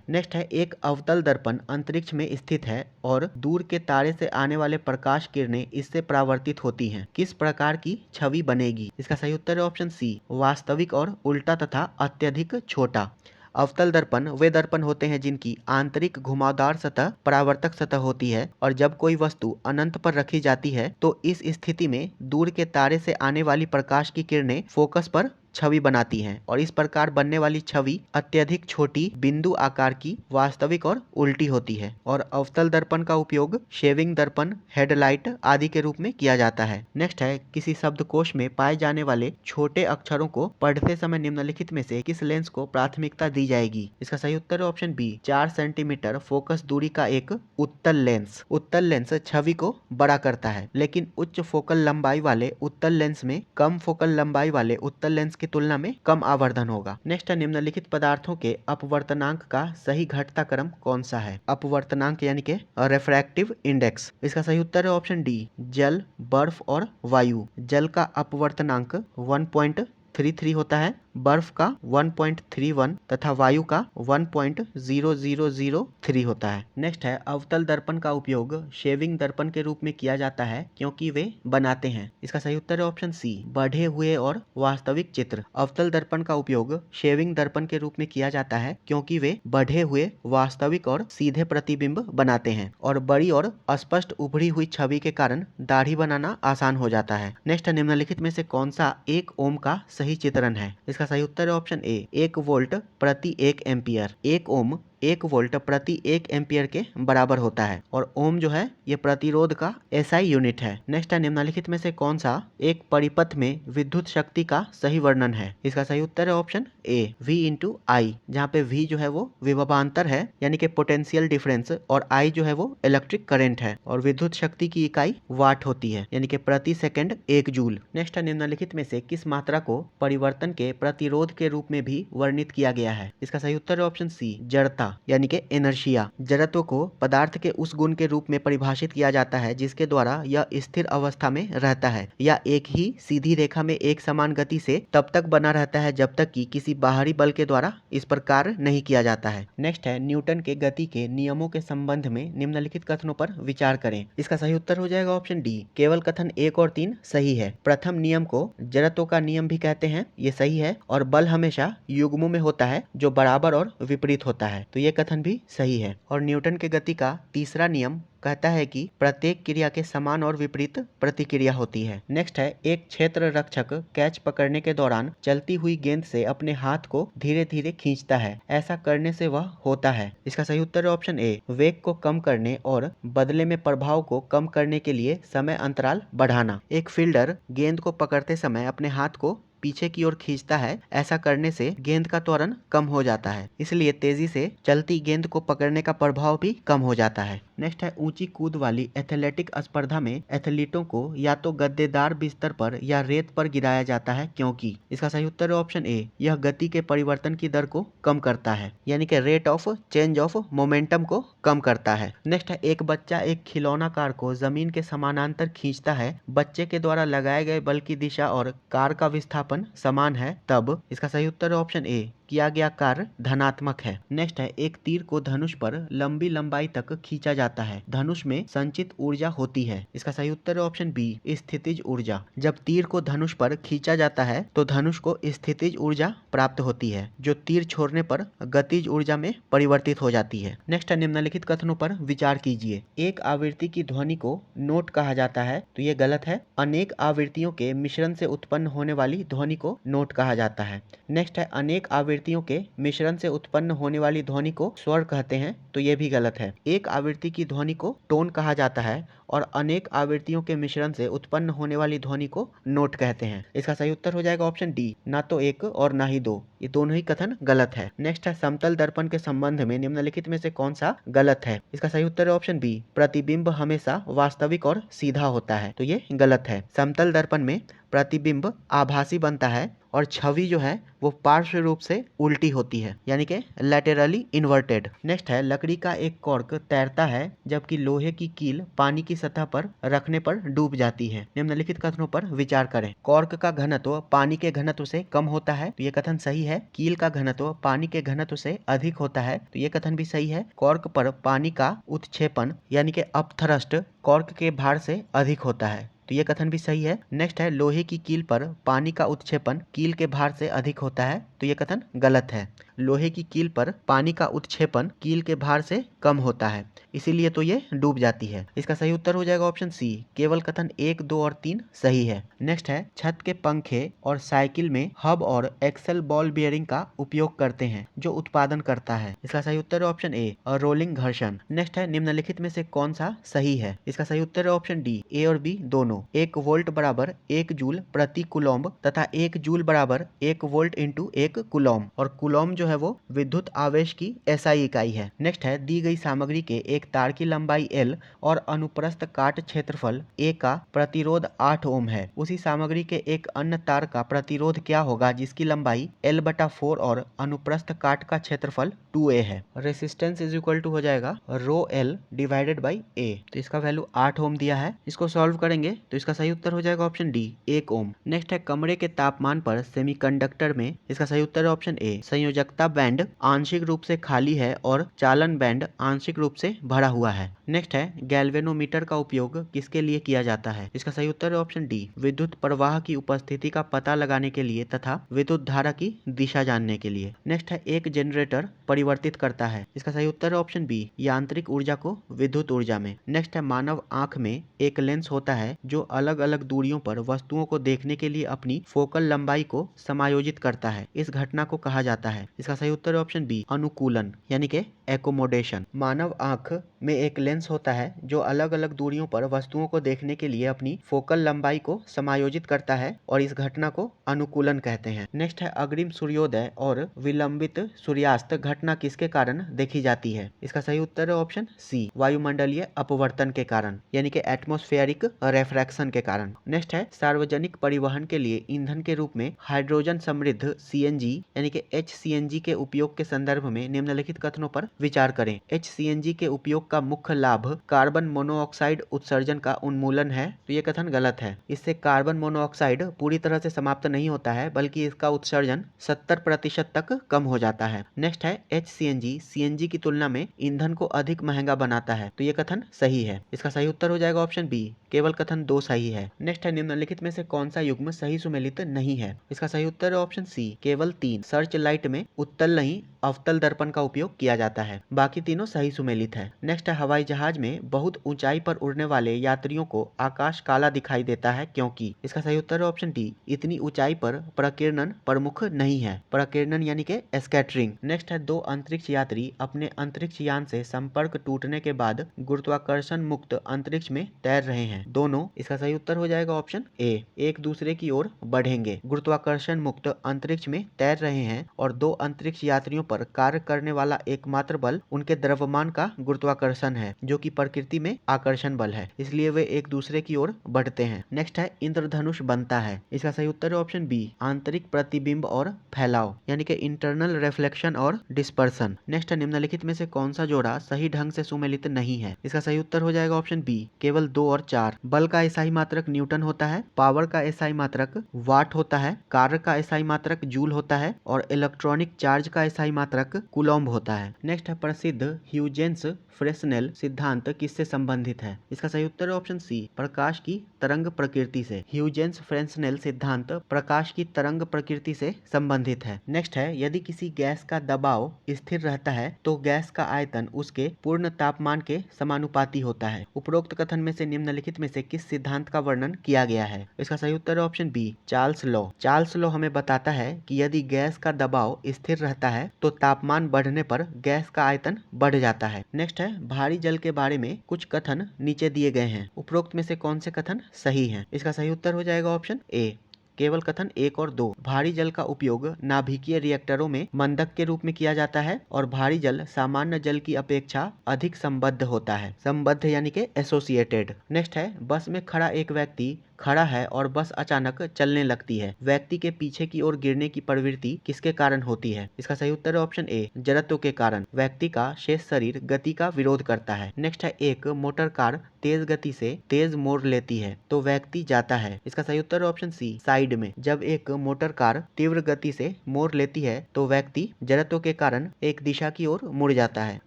नेक्स्ट है, एक अवतल दर्पण अंतरिक्ष में स्थित है और दूर के तारे से आने वाले प्रकाश किरणें इससे परावर्तित होती हैं। किस प्रकार की छवि बनेगी? इसका सही उत्तर है ऑप्शन सी, वास्तविक और उल्टा तथा अत्यधिक छोटा। अवतल दर्पण वे दर्पण होते हैं जिनकी आंतरिक घुमावदार सतह परावर्तक सतह होती है और जब कोई वस्तु अनंत पर रखी जाती है तो इस स्थिति में दूर के तारे से आने वाली प्रकाश की किरणें फोकस पर छवि बनाती हैं और इस प्रकार बनने वाली छवि अत्यधिक छोटी बिंदु आकार की, वास्तविक और उल्टी होती है। और अवतल दर्पण का उपयोग शेविंग दर्पण, हेडलाइट आदि के रूप में किया जाता है। नेक्स्ट है, किसी शब्दकोश में पाए जाने वाले छोटे अक्षरों को पढ़ते समय निम्नलिखित में से किस लेंस को प्राथमिकता दी जाएगी? इसका सही उत्तर है ऑप्शन बी, 4 सेंटीमीटर फोकस दूरी का एक उत्तल लेंस। उत्तल लेंस छवि को बड़ा करता है, लेकिन उच्च फोकल लंबाई वाले उत्तल लेंस में कम फोकल लंबाई वाले उत्तल लेंस की तुलना में कम आवर्धन होगा। नेक्स्ट है, निम्नलिखित पदार्थों के अपवर्तनांक का सही घटता क्रम कौन सा है? अपवर्तनांक यानी कि रिफ्रैक्टिव इंडेक्स। इसका सही उत्तर है ऑप्शन डी, जल, बर्फ और वायु। जल का अपवर्तनांक 1.33 होता है बर्फ का 1.31 तथा वायु का 1.0003 होता है। नेक्स्ट है अवतल दर्पण का उपयोग शेविंग दर्पण के रूप में किया जाता है क्योंकि वे बनाते हैं। इसका सही उत्तर है ऑप्शन सी, बढ़े हुए और वास्तविक चित्र। अवतल दर्पण का उपयोग शेविंग दर्पण के रूप में किया जाता है क्योंकि वे बढ़े हुए वास्तविक और सीधे प्रतिबिंब बनाते हैं और बड़ी और स्पष्ट उभरी हुई छवि के कारण दाढ़ी बनाना आसान हो जाता है। नेक्स्ट, निम्नलिखित में से कौन सा 1 ओम का सही चित्रण है? इसका सही उत्तर है ऑप्शन ए, 1 वोल्ट प्रति 1 एम्पियर। 1 ओम 1 वोल्ट प्रति 1 एम्पियर के बराबर होता है और ओम जो है ये प्रतिरोध का एसआई यूनिट है। नेक्स्ट है निम्नलिखित में से कौन सा एक परिपथ में विद्युत शक्ति का सही वर्णन है? इसका सही उत्तर है ऑप्शन ए, V इंटू आई, जहाँ पे V जो है वो विभवांतर है यानी कि पोटेंशियल डिफरेंस और I जो है वो इलेक्ट्रिक करंट है और विद्युत शक्ति की इकाई वाट होती है यानी कि प्रति सेकंड 1 जूल। नेक्स्ट है निम्नलिखित में से किस मात्रा को परिवर्तन के प्रतिरोध के रूप में भी वर्णित किया गया है? इसका सही उत्तर है ऑप्शन सी, जड़ता यानी कि इनर्शिया। जड़त्व को पदार्थ के उस गुण के रूप में परिभाषित किया जाता है जिसके द्वारा यह स्थिर अवस्था में रहता है या एक ही सीधी रेखा में एक समान गति से तब तक बना रहता है जब तक कि किसी बाहरी बल के द्वारा इस पर कार्य नहीं किया जाता है। नेक्स्ट है न्यूटन के गति के नियमों के संबंध में निम्नलिखित कथनों पर विचार करें। इसका सही उत्तर हो जाएगा ऑप्शन डी, केवल कथन 1 और 3 सही है। प्रथम नियम को जड़त्व का नियम भी कहते हैं, ये सही है, और बल हमेशा युग्मों में होता है जो बराबर और विपरीत होता है, तो ये कथन भी सही है। और न्यूटन के गति का तीसरा नियम कहता है कि प्रत्येक क्रिया के समान और विपरीत प्रतिक्रिया होती है। नेक्स्ट है एक क्षेत्र रक्षक कैच पकड़ने के दौरान चलती हुई गेंद से अपने हाथ को धीरे धीरे खींचता है, ऐसा करने से वह होता है। इसका सही उत्तर है ऑप्शन ए, वेग को कम करने और बदले में प्रभाव को कम करने के लिए समय अंतराल बढ़ाना। एक फील्डर गेंद को पकड़ते समय अपने हाथ को पीछे की ओर खींचता है, ऐसा करने से गेंद का त्वरण कम हो जाता है, इसलिए तेजी से चलती गेंद को पकड़ने का प्रभाव भी कम हो जाता है। नेक्स्ट है ऊंची कूद वाली एथलेटिक स्पर्धा में एथलीटों को या तो गद्देदार बिस्तर पर या रेत पर गिराया जाता है क्योंकि? इसका सही उत्तर है ऑप्शन ए, यह गति के परिवर्तन की दर को कम करता है यानी कि rate of change of momentum को कम करता है। नेक्स्ट है एक बच्चा एक खिलौना कार को जमीन के समानांतर खींचता है, बच्चे के द्वारा लगाए गए बल की दिशा और कार का विस्थापन समान है, तब? इसका सही उत्तर है ऑप्शन ए, किया गया कार्य धनात्मक है। नेक्स्ट है एक तीर को धनुष पर लंबी लंबाई तक खींचा जाता है, धनुष में संचित ऊर्जा होती है। इसका सही उत्तर है ऑप्शन बी, स्थितिज ऊर्जा। जब तीर को धनुष पर खींचा जाता है तो धनुष को स्थितिज ऊर्जा प्राप्त होती है जो तीर छोड़ने पर गतिज ऊर्जा में परिवर्तित हो जाती है। नेक्स्ट है निम्नलिखित कथनों पर विचार कीजिए। एक आवृत्ति की ध्वनि को नोट कहा जाता है, तो ये गलत है। अनेक आवृत्तियों के मिश्रण से उत्पन्न होने वाली ध्वनि को नोट कहा जाता है। नेक्स्ट है अनेक आवृत्तियों के मिश्रण से उत्पन्न होने वाली ध्वनि को स्वर कहते हैं, तो ये भी गलत है। एक आवृत्ति की ध्वनि को टोन कहा जाता है और अनेक आवृत्तियों के मिश्रण से उत्पन्न होने वाली ध्वनि को नोट कहते हैं। इसका सही उत्तर हो जाएगा ऑप्शन डी, ना तो 1 और ना ही 2, ये दोनों ही कथन गलत है। नेक्स्ट है समतल दर्पण के संबंध में निम्नलिखित में से कौन सा गलत है? इसका सही उत्तर है ऑप्शन बी, प्रतिबिंब हमेशा वास्तविक और सीधा होता है, तो ये गलत है। समतल दर्पण में प्रतिबिंब आभासी बनता है और छवि जो है वो पार्श्व रूप से उल्टी होती है यानी कि लैटेरली इन्वर्टेड। नेक्स्ट है लकड़ी का एक कॉर्क तैरता है जबकि लोहे की कील पानी की सतह पर रखने पर डूब जाती है। निम्नलिखित कथनों पर विचार करें। कॉर्क का घनत्व पानी के घनत्व से कम होता है, तो ये कथन सही है। कील का घनत्व पानी के घनत्व से अधिक होता है, तो ये कथन भी सही है। कॉर्क पर पानी का उत्क्षेपण यानी कि अपथ्रस्ट कॉर्क के भार से अधिक होता है, तो ये कथन भी सही है। नेक्स्ट है लोहे की कील पर पानी का उत्क्षेपण कील के भार से अधिक होता है, तो ये कथन गलत है। लोहे की कील पर पानी का उत्क्षेपण कील के भार से कम होता है, इसीलिए तो ये डूब जाती है। इसका सही उत्तर हो जाएगा ऑप्शन सी, केवल कथन 1, 2 और 3 सही है। नेक्स्ट है छत के पंखे और साइकिल में हब और एक्सल बॉल बियरिंग का उपयोग करते हैं जो उत्पादन करता है। इसका सही उत्तर है ऑप्शन ए, रोलिंग घर्षण। नेक्स्ट है निम्नलिखित में से कौन सा सही है? इसका सही उत्तर है ऑप्शन डी, ए और बी दोनों। 1 वोल्ट बराबर 1 जूल प्रति कूलम्ब तथा 1 जूल बराबर 1 वोल्ट इंटू 1 कूलम्ब, और कूलम्ब जो है वो विद्युत आवेश की एसआई इकाई है। नेक्स्ट है दी गई सामग्री के एक तार की लंबाई L और अनुप्रस्थ काट क्षेत्रफल A का प्रतिरोध 8 ओम है। उसी सामग्री के एक अन्य तार का प्रतिरोध क्या होगा जिसकी लंबाई L/4 और अनुप्रस्थ काट का क्षेत्रफल 2A है। रेसिस्टेंस इज इक्वल टू हो जाएगा रो L डिवाइडेड बाई A। तो इसका वैल्यू 8 ओम दिया है। इसको सॉल्व करेंगे तो इसका सही उत्तर हो जाएगा ऑप्शन डी 1 ओम। नेक्स्ट है कमरे के तापमान पर सेमीकंडक्टर में, इसका सही उत्तर है ऑप्शन ए संयोजकता बैंड आंशिक रूप से खाली है और चालन बैंड आंशिक रूप से भरा हुआ है। नेक्स्ट है गैल्वेनोमीटर का उपयोग किसके लिए किया जाता है, इसका सही उत्तर है ऑप्शन डी विद्युत प्रवाह की उपस्थिति का पता लगाने के लिए तथा विद्युत धारा की दिशा जानने के लिए। नेक्स्ट है एक जनरेटर परिवर्तित करता है, इसका सही उत्तर है ऑप्शन बी यांत्रिक ऊर्जा को विद्युत ऊर्जा में। नेक्स्ट है मानव आंख में एक लेंस होता है जो अलग अलग दूरियों पर वस्तुओं को देखने के लिए अपनी फोकल लंबाई को समायोजित करता है। इस घटना को कहा जाता है, इसका सही उत्तर है ऑप्शन बी अनुकूलन यानी कि एकोमोडेशन। मानव आंख में एक लेंस होता है जो अलग अलग दूरियों पर वस्तुओं को देखने के लिए अपनी फोकल लंबाई को समायोजित करता है और इस घटना को अनुकूलन कहते हैं। नेक्स्ट है अग्रिम सूर्योदय और विलंबित सूर्यास्त घटना किसके कारण देखी जाती है, इसका सही उत्तर है ऑप्शन सी वायुमंडलीय अपवर्तन के कारण यानी कि एटमॉस्फेरिक रेफ्रैक्शन के कारण। नेक्स्ट है सार्वजनिक परिवहन के लिए ईंधन के रूप में हाइड्रोजन समृद्ध CNG यानी कि HCNG के उपयोग के संदर्भ में निम्नलिखित कथनों पर विचार करें। HCNG के उपयोग का मुख्य लाभ कार्बन मोनोऑक्साइड उत्सर्जन का उन्मूलन है, तो ये कथन गलत है। इससे कार्बन मोनोऑक्साइड पूरी तरह से समाप्त नहीं होता है बल्कि इसका उत्सर्जन 70% तक कम हो जाता है। नेक्स्ट है HCNG CNG की तुलना में ईंधन को अधिक महंगा बनाता है, तो ये कथन सही है। इसका सही उत्तर हो जाएगा ऑप्शन बी केवल कथन 2 सही है। नेक्स्ट है निम्नलिखित में से कौन सा युग्म सही सुमेलित नहीं है, इसका सही उत्तर है ऑप्शन सी केवल 3। सर्च लाइट में उत्तल नहीं अवतल दर्पण का उपयोग किया जाता है, बाकी तीनों सही सुमेलित है। नेक्स्ट है हवाई जहाज में बहुत ऊंचाई पर उड़ने वाले यात्रियों को आकाश काला दिखाई देता है क्योंकि, इसका सही उत्तर है ऑप्शन डी इतनी ऊंचाई पर प्रकीर्णन प्रमुख नहीं है। प्रकीर्णन यानी कि स्कैटरिंग। नेक्स्ट है दो अंतरिक्ष यात्री अपने अंतरिक्ष यान से संपर्क टूटने के बाद गुरुत्वाकर्षण मुक्त अंतरिक्ष में तैर रहे हैं। दोनों, इसका सही उत्तर हो जाएगा ऑप्शन ए एक दूसरे की ओर बढ़ेंगे। गुरुत्वाकर्षण मुक्त अंतरिक्ष में तैर रहे हैं और दो अंतरिक्ष यात्रियों पर कार्य करने वाला एकमात्र बल उनके द्रव्यमान का गुरुत्वाकर्षण है जो कि प्रकृति में आकर्षण बल है, इसलिए वे एक दूसरे की ओर बढ़ते हैं। नेक्स्ट है इंद्रधनुष बनता है, इसका सही उत्तर है ऑप्शन बी आंतरिक प्रतिबिंब और फैलाव यानी कि इंटरनल रिफ्लेक्शन और डिस्पर्सन। नेक्स्ट है निम्नलिखित में से कौन सा जोड़ा सही ढंग से सुमेलित नहीं है, इसका सही उत्तर हो जाएगा ऑप्शन बी केवल 2 और 4। बल का एसआई मात्रक न्यूटन होता है, पावर का एसआई मात्रक वाट होता है, कार्य का एसआई मात्रक जूल होता है और इलेक्ट्रॉनिक चार्ज का एसआई मात्रक कूलॉम्ब होता है। नेक्स्ट है प्रसिद्ध ह्यूजेंस फ्रेस्नेल सिद्धांत किससे संबंधित है, इसका सही उत्तर है ऑप्शन सी प्रकाश की तरंग प्रकृति से। ह्यूजेंस फ्रेस्नेल सिद्धांत प्रकाश की तरंग प्रकृति से संबंधित है। नेक्स्ट है यदि किसी गैस का दबाव स्थिर रहता है तो गैस का आयतन उसके पूर्ण तापमान के समानुपाती होता है। उपरोक्त कथन में से निम्नलिखित में से किस सिद्धांत का वर्णन किया गया है, इसका सही उत्तर है option B Charles law. Charles law हमें बताता है कि यदि गैस का दबाव स्थिर रहता है तो तापमान बढ़ने पर गैस का आयतन बढ़ जाता है। नेक्स्ट है भारी जल के बारे में कुछ कथन नीचे दिए गए हैं, उपरोक्त में से कौन से कथन सही हैं, इसका सही उत्तर हो जाएगा ऑप्शन ए केवल कथन 1 और 2। भारी जल का उपयोग नाभिकीय रिएक्टरों में मंदक के रूप में किया जाता है और भारी जल सामान्य जल की अपेक्षा अधिक संबद्ध होता है। संबद्ध यानी कि एसोसिएटेड। नेक्स्ट है बस में खड़ा एक व्यक्ति खड़ा है और बस अचानक चलने लगती है। व्यक्ति के पीछे की ओर गिरने की प्रवृत्ति किसके कारण होती है, इसका सही उत्तर है ऑप्शन ए जड़त्व के कारण। व्यक्ति का शेष शरीर गति का विरोध करता है। नेक्स्ट है एक मोटर कार तेज गति से तेज मोड़ लेती है तो व्यक्ति जाता है, इसका सही उत्तर है ऑप्शन सी साइड में। जब एक मोटर कार तीव्र गति से मोड़ लेती है तो व्यक्ति जड़त्व के कारण एक दिशा की ओर मुड़ जाता है।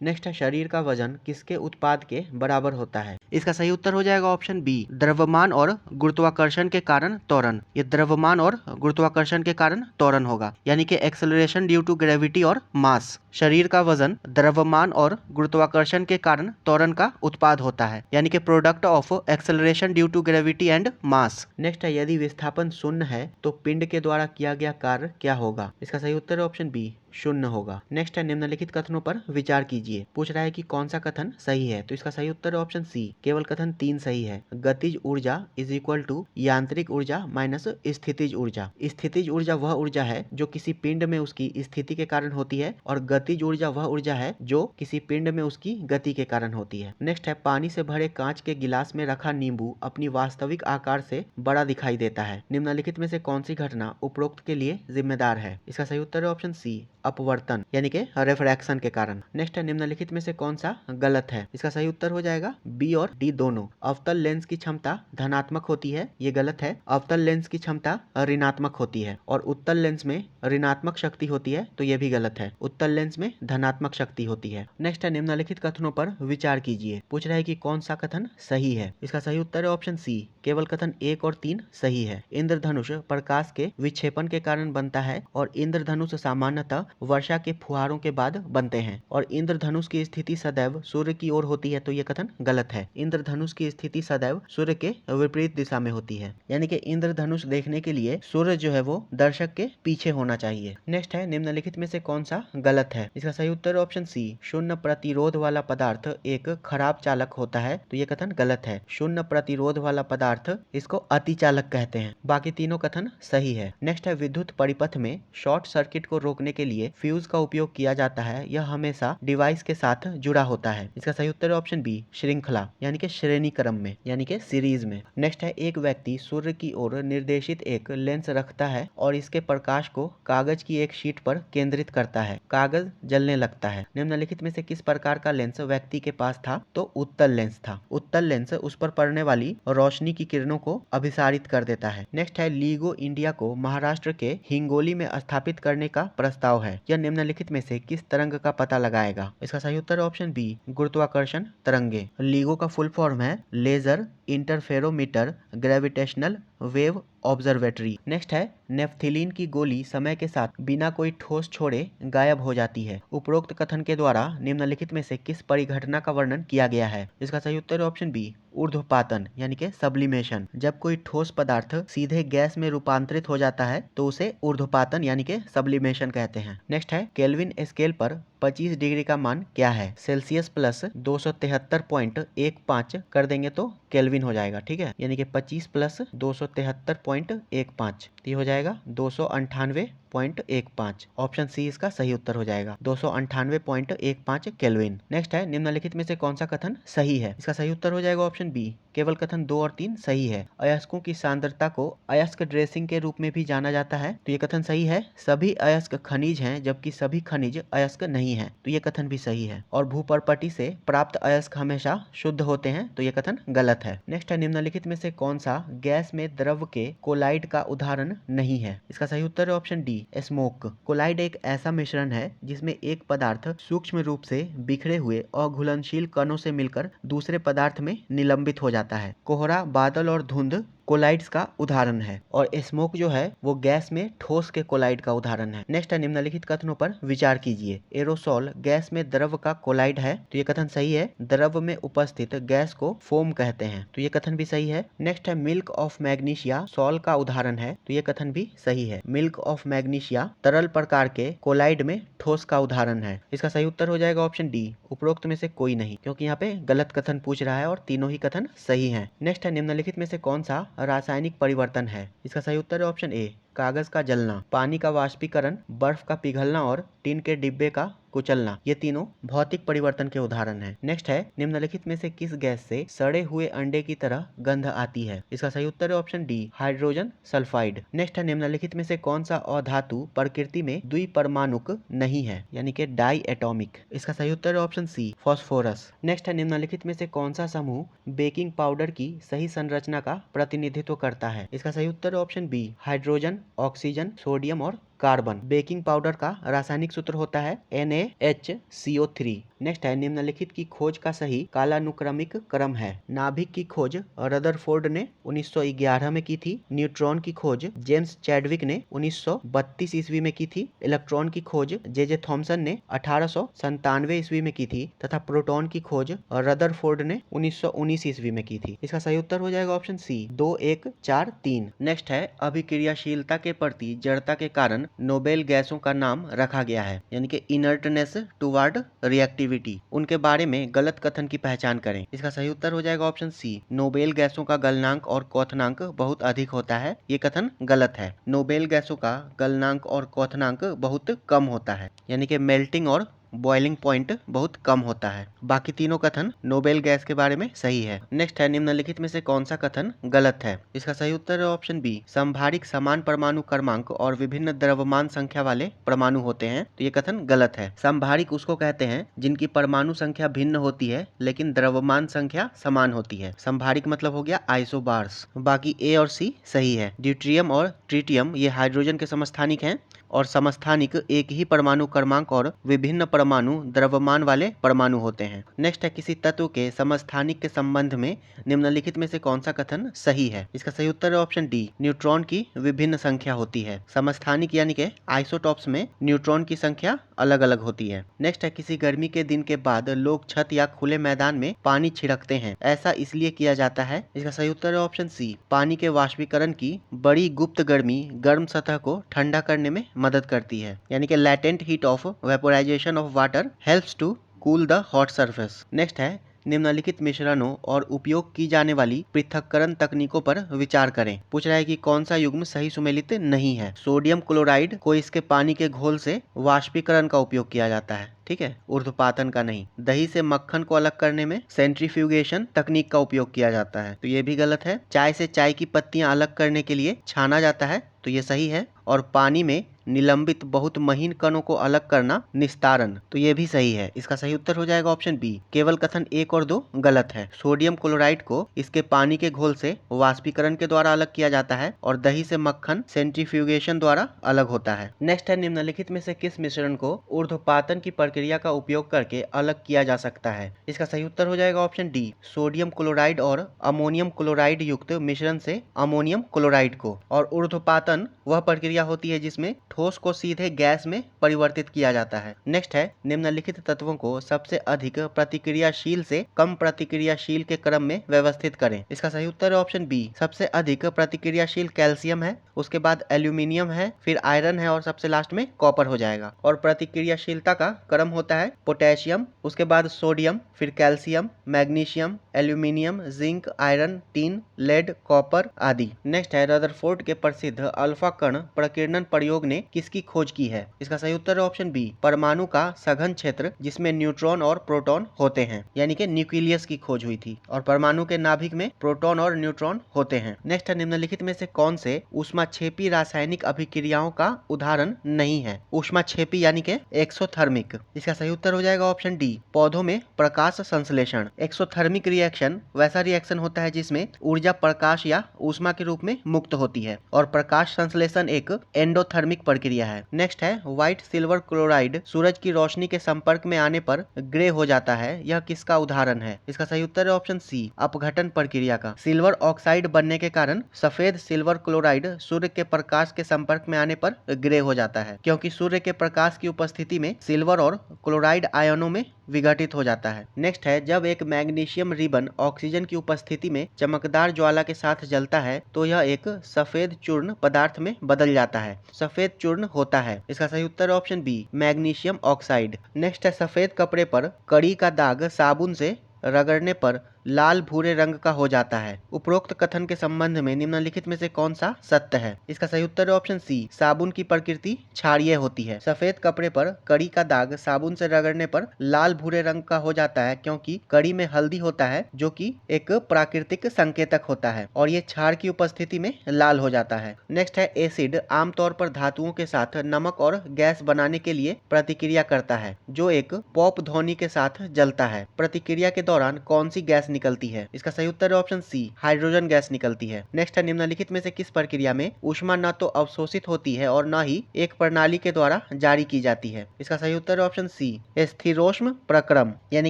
नेक्स्ट है शरीर का वजन किसके उत्पाद के बराबर होता है, इसका सही उत्तर हो जाएगा ऑप्शन बी द्रव्यमान और गुरुत्वाकर्षण के कारण त्वरण। ये द्रव्यमान और गुरुत्वाकर्षण के कारण त्वरण होगा यानी कि एक्सेलरेशन ड्यू टू ग्रेविटी और मास। शरीर का वजन द्रव्यमान और गुरुत्वाकर्षण के कारण त्वरण का उत्पाद होता है यानी कि product of acceleration due to gravity and mass. Next है यदि विस्थापन शून्य है तो पिंड के द्वारा किया गया कार्य क्या होगा, इसका सही उत्तर है ऑप्शन बी शून्य होगा। नेक्स्ट है निम्नलिखित कथनों पर विचार कीजिए। पूछ रहा है कि कौन सा कथन सही है, तो इसका सही उत्तर है ऑप्शन सी, केवल कथन 3 सही है। गतिज ऊर्जा इज इक्वल टू यांत्रिक ऊर्जा माइनस स्थितिज ऊर्जा। स्थितिज ऊर्जा वह ऊर्जा है जो किसी पिंड में उसकी स्थिति के कारण होती है और गतिज ऊर्जा वह ऊर्जा है जो किसी पिंड में उसकी गति के कारण होती है। नेक्स्ट है पानी से भरे कांच के गिलास में रखा नींबू अपनी वास्तविक आकार से बड़ा दिखाई देता है। निम्नलिखित में से कौन सी घटना उपरोक्त के लिए जिम्मेदार है? इसका सही उत्तर है ऑप्शन सी, अपवर्तन यानी कि रिफ्रैक्शन के कारण। नेक्स्ट है निम्नलिखित में से कौन सा गलत है? इसका सही उत्तर हो जाएगा बी और डी दोनों। अवतल लेंस की क्षमता धनात्मक होती है, ये गलत है। अवतल लेंस की क्षमता ऋणात्मक होती है और उत्तल लेंस में ऋणात्मक शक्ति होती है, तो ये भी गलत है। उत्तल लेंस में धनात्मक शक्ति होती है। नेक्स्ट है निम्नलिखित कथनों पर विचार कीजिए। पूछ रहा है कि कौन सा कथन सही है? इसका सही उत्तर है ऑप्शन सी, केवल कथन 1 और 3 सही है। इंद्रधनुष प्रकाश के विक्षेपण के कारण बनता है और इंद्रधनुष सामान्यतः वर्षा के फुहारों के बाद बनते हैं और इंद्रधनुष की स्थिति सदैव सूर्य की ओर होती है, तो ये कथन गलत है। इंद्रधनुष की स्थिति सदैव सूर्य के विपरीत दिशा में होती है, यानी कि इंद्रधनुष देखने के लिए सूर्य जो है वो दर्शक के पीछे होना चाहिए। नेक्स्ट है निम्नलिखित में से कौन सा गलत है? इसका सही उत्तर है ऑप्शन सी, शून्य प्रतिरोध वाला पदार्थ एक खराब चालक होता है, तो ये कथन गलत है। शून्य प्रतिरोध वाला पदार्थ इसको अतिचालक कहते हैं। बाकी तीनों कथन सही है। नेक्स्ट है विद्युत परिपथ में शॉर्ट सर्किट को रोकने के लिए फ्यूज का उपयोग किया जाता है, यह हमेशा डिवाइस के साथ जुड़ा होता है। इसका सही उत्तर है ऑप्शन बी, श्रृंखला यानी कि श्रेणी क्रम में, यानी कि सीरीज में। नेक्स्ट है एक व्यक्ति सूर्य की ओर निर्देशित एक लेंस रखता है और इसके प्रकाश को कागज की एक शीट पर केंद्रित करता है। कागज जलने लगता है। निम्नलिखित में से किस प्रकार का लेंस व्यक्ति के पास था? तो उत्तल लेंस था। उत्तल लेंस उस पर पड़ने वाली रोशनी की किरणों को अभिसारित कर देता है। नेक्स्ट है लीगो इंडिया को महाराष्ट्र के हिंगोली में स्थापित करने का प्रस्ताव है, यह निम्नलिखित में से किस तरंग का पता लगाएगा? इसका सही उत्तर है ऑप्शन बी, गुरुत्वाकर्षण तरंगे। लीगो का फुल फॉर्म है laser interferometer gravitational wave observatory. Next है नेफ्थिलीन की गोली समय के साथ बिना कोई ठोस छोड़े गायब हो जाती है। उपरोक्त कथन के द्वारा निम्नलिखित में से किस परिघटना का वर्णन किया गया है? इसका सही उत्तर है ऑप्शन बी, ऊर्ध्वपातन यानी कि सब्लिमेशन। जब कोई ठोस पदार्थ सीधे गैस में रूपांतरित हो जाता है तो उसे ऊर्ध्वपातन यानी कि सब्लिमेशन कहते हैं। नेक्स्ट है केल्विन स्केल पर 25 डिग्री का मान क्या है? सेल्सियस प्लस 273.15 कर देंगे तो केल्विन हो जाएगा, ठीक है, यानी कि 25 प्लस 273.15 ये हो जाएगा 298.15। ऑप्शन सी इसका सही उत्तर हो जाएगा, 298.15 केल्विन। नेक्स्ट है निम्नलिखित में से कौन सा कथन सही है? इसका सही उत्तर हो जाएगा ऑप्शन बी, केवल कथन 2 और 3 सही है। अयस्कों की सांद्रता को अयस्क ड्रेसिंग के रूप में भी जाना जाता है, तो ये कथन सही है। सभी अयस्क खनिज हैं जबकि सभी खनिज अयस्क नहीं है, तो ये कथन भी सही है। और भूपर्पटी से प्राप्त अयस्क हमेशा शुद्ध होते हैं, तो ये कथन गलत है। नेक्स्ट है निम्नलिखित में से कौन सा गैस में द्रव के कोलाइड का उदाहरण नहीं है? इसका सही उत्तर है ऑप्शन डी, स्मोक। कोलाइड एक ऐसा मिश्रण है जिसमें एक पदार्थ सूक्ष्म रूप से बिखरे हुए अघुलनशील कणों से मिलकर दूसरे पदार्थ में निलंबित हो जाता है। कोहरा, बादल और धुंध कोलाइड्स का उदाहरण है और स्मोक जो है वो गैस में ठोस के कोलाइड का उदाहरण है। नेक्स्ट है निम्नलिखित कथनों पर विचार कीजिए। एरोसोल गैस में द्रव का कोलाइड है, तो ये कथन सही है। द्रव में उपस्थित गैस को फोम कहते हैं, तो ये कथन भी सही है। नेक्स्ट है मिल्क ऑफ मैग्नीशिया सॉल का उदाहरण है, तो ये कथन भी सही है। मिल्क ऑफ मैग्नीशिया तरल प्रकार के कोलाइड में ठोस का उदाहरण है। इसका सही उत्तर हो जाएगा ऑप्शन डी, उपरोक्त में से कोई नहीं, क्योंकि यहाँ पे गलत कथन पूछ रहा है और तीनों ही कथन सही हैं। नेक्स्ट है निम्नलिखित में से कौन सा रासायनिक परिवर्तन है? इसका सही उत्तर है ऑप्शन ए, कागज का जलना, पानी का वाष्पीकरण, बर्फ का पिघलना और टीन के डिब्बे का कुचलना, ये तीनों भौतिक परिवर्तन के उदाहरण हैं। नेक्स्ट है निम्नलिखित में से किस गैस से सड़े हुए अंडे की तरह गंध आती है? इसका सही उत्तर है option D, hydrogen sulphide. Next है निम्नलिखित में से कौन सा अधातु प्रकृति में द्विपरमाणुक नहीं है, यानी कि डाई एटॉमिक? इसका सही उत्तर है ऑप्शन सी, फास्फोरस। नेक्स्ट है निम्नलिखित में से कौन सा समूह बेकिंग पाउडर की सही संरचना का प्रतिनिधित्व करता है? इसका सही उत्तर है option B, hydrogen, oxygen, sodium और कार्बन। बेकिंग पाउडर का रासायनिक सूत्र होता है NaHCO3। नेक्स्ट है निम्नलिखित की खोज का सही कालानुक्रमिक क्रम है। नाभिक की खोज रदरफोर्ड ने 1911 में की थी। न्यूट्रॉन की खोज जेम्स चैडविक ने 1932 ईस्वी में की थी। इलेक्ट्रॉन की खोज जे थॉमसन ने 1897 ईस्वी में की थी तथा प्रोटॉन की खोज रदरफोर्ड ने 1919 ईस्वी में की थी। इसका सही उत्तर हो जाएगा ऑप्शन सी, 2 1 4 3। नेक्स्ट है अभिक्रियाशीलता के प्रति जड़ता के कारण नोबेल गैसों का नाम रखा गया है, यानी कि इनर्टनेस टुवर्ड रिएक्टिविटी। उनके बारे में गलत कथन की पहचान करें। इसका सही उत्तर हो जाएगा ऑप्शन सी, नोबेल गैसों का गलनांक और क्वथनांक बहुत अधिक होता है। ये कथन गलत है। नोबेल गैसों का गलनांक और क्वथनांक बहुत कम होता है, यानी कि मेल्टिंग और बॉइलिंग पॉइंट बहुत कम होता है। बाकी तीनों कथन नोबेल गैस के बारे में सही है। नेक्स्ट है, निम्नलिखित में से कौन सा कथन गलत है? इसका सही उत्तर है ऑप्शन बी, संभारिक समान परमाणु क्रमांक और विभिन्न द्रव्यमान संख्या वाले परमाणु होते हैं। तो ये कथन गलत है। संभारिक उसको कहते हैं जिनकी परमाणु संख्या भिन्न होती है लेकिन द्रव्यमान संख्या समान होती है। संभारिक मतलब हो गया आइसोबार्स। बाकी ए और सी सही है। ड्यूट्रियम और ट्रिटियम ये हाइड्रोजन के समस्थानिक हैं और समस्थानिक एक ही परमाणु क्रमांक और विभिन्न परमाणु द्रव्यमान वाले परमाणु होते हैं। नेक्स्ट है, किसी तत्व के समस्थानिक के संबंध में निम्नलिखित में से कौन सा कथन सही है? इसका सही उत्तर है ऑप्शन डी, न्यूट्रॉन की विभिन्न संख्या होती है। समस्थानिक यानी कि आइसोटॉप्स में न्यूट्रॉन की संख्या अलग अलग होती है। नेक्स्ट है, किसी गर्मी के दिन के बाद लोग छत या खुले मैदान में पानी छिड़कते हैं, ऐसा इसलिए किया जाता है। इसका सही उत्तर है ऑप्शन सी, पानी के वाष्पीकरण की बड़ी गुप्त गर्मी गर्म सतह को ठंडा करने में मदद करती है, यानी कि latent heat of vaporisation of water helps to cool the hot surface. Next है, निम्नलिखित मिश्रणों और उपयोग की जाने वाली पृथक्करण तकनीकों पर विचार करें। पूछ रहा है कि कौन सा युग्म सही सुमेलित नहीं है। सोडियम क्लोराइड को इसके पानी के घोल से वाष्पीकरण का उपयोग किया जाता है, ठीक है, ऊर्ध्वपातन का नहीं। दही से मक्खन को अलग करने में सेंट्रीफ्यूगेशन तकनीक का उपयोग किया जाता है, तो ये भी गलत है। चाय से चाय की पत्तियां अलग करने के लिए छाना जाता है, तो ये सही है। और पानी में निलंबित बहुत महीन कणों को अलग करना निस्तारण, तो ये भी सही है। इसका सही उत्तर हो जाएगा ऑप्शन बी, केवल कथन 1 और 2 गलत है। सोडियम क्लोराइड को इसके पानी के घोल से वाष्पीकरण के द्वारा अलग किया जाता है और दही से मक्खन सेंट्रीफ्यूगेशन द्वारा अलग होता है। नेक्स्ट है, निम्नलिखित में से किस मिश्रण को ऊर्ध्वपातन की प्रक्रिया का उपयोग करके अलग किया जा सकता है? इसका सही उत्तर हो जाएगा ऑप्शन डी, सोडियम क्लोराइड और अमोनियम क्लोराइड युक्त मिश्रण से अमोनियम क्लोराइड को। और ऊर्ध्वपातन वह प्रक्रिया होती है जिसमें ठोस को सीधे गैस में परिवर्तित किया जाता है। नेक्स्ट है, निम्नलिखित तत्वों को सबसे अधिक प्रतिक्रियाशील से कम प्रतिक्रियाशील के क्रम में व्यवस्थित करें। इसका सही उत्तर है ऑप्शन बी, सबसे अधिक प्रतिक्रियाशील कैल्शियम है, उसके बाद एल्यूमिनियम है, फिर आयरन है और सबसे लास्ट में कॉपर हो जाएगा। और प्रतिक्रियाशीलता का क्रम होता है पोटेशियम, उसके बाद सोडियम, फिर calcium, magnesium, aluminium, zinc, iron, tin, lead, copper आदि। नेक्स्ट है, रदरफोर्ड के प्रसिद्ध अल्फा कण प्रकीर्णन प्रयोग ने किसकी खोज की है? इसका सही उत्तर है ऑप्शन बी, परमाणु का सघन क्षेत्र जिसमें न्यूट्रॉन और प्रोटॉन होते हैं, यानी कि न्यूक्लियस की खोज हुई थी। और परमाणु के नाभिक में प्रोटॉन और न्यूट्रॉन होते हैं। नेक्स्ट है, निम्नलिखित में से कौन से ऊष्माक्षेपी रासायनिक अभिक्रियाओं का उदाहरण नहीं है? ऊष्माक्षेपी यानी कि एक्सोथर्मिक। इसका सही उत्तर हो जाएगा ऑप्शन डी, पौधों में प्रकाश संश्लेषण। एक्सोथर्मिक रिएक्शन वैसा रिएक्शन होता है जिसमें ऊर्जा प्रकाश या ऊष्मा के रूप में मुक्त होती है, और प्रकाश संश्लेषण एक एंडोथर्मिक प्रक्रिया है। नेक्स्ट है, व्हाइट सिल्वर क्लोराइड सूरज की रोशनी के संपर्क में आने पर ग्रे हो जाता है, यह किसका उदाहरण है? इसका सही उत्तर है ऑप्शन सी, अपघटन प्रक्रिया का। सिल्वर ऑक्साइड बनने के कारण सफेद सिल्वर क्लोराइड सूर्य के प्रकाश के संपर्क में आने पर ग्रे हो जाता है, क्योंकि सूर्य के प्रकाश की उपस्थिति में सिल्वर और क्लोराइड आयनों में विघटित हो जाता है। नेक्स्ट है, जब एक मैग्नीशियम रिबन ऑक्सीजन की उपस्थिति में चमकदार ज्वाला के साथ जलता है तो यह एक सफेद चूर्ण पदार्थ में बदल जाता है, सफेद चूर्ण होता है। इसका सही उत्तर है option B, magnesium oxide. Next है, सफेद कपड़े पर कड़ी का दाग साबुन से रगड़ने पर लाल भूरे रंग का हो जाता है। उपरोक्त कथन के संबंध में निम्नलिखित में से कौन सा सत्य है? इसका सही उत्तर है ऑप्शन सी, साबुन की प्रकृति क्षारीय होती है। सफेद कपड़े पर कड़ी का दाग साबुन से रगड़ने पर लाल भूरे रंग का हो जाता है, क्योंकि कड़ी में हल्दी होता है जो कि एक प्राकृतिक संकेतक होता है, और ये क्षार की उपस्थिति में लाल हो जाता है। नेक्स्ट है, एसिड आमतौर पर धातुओं के साथ नमक और गैस बनाने के लिए प्रतिक्रिया करता है, जो एक पॉप ध्वनि के साथ जलता है। प्रतिक्रिया के दौरान कौन सी गैस निकलती है? इसका सही उत्तर है ऑप्शन सी, हाइड्रोजन गैस निकलती है। नेक्स्ट है, निम्नलिखित में से किस प्रक्रिया में ऊष्मा न तो अवशोषित होती है और न ही एक प्रणाली के द्वारा जारी की जाती है? इसका सही उत्तर है ऑप्शन सी, स्थिरोष्म प्रक्रम, यानी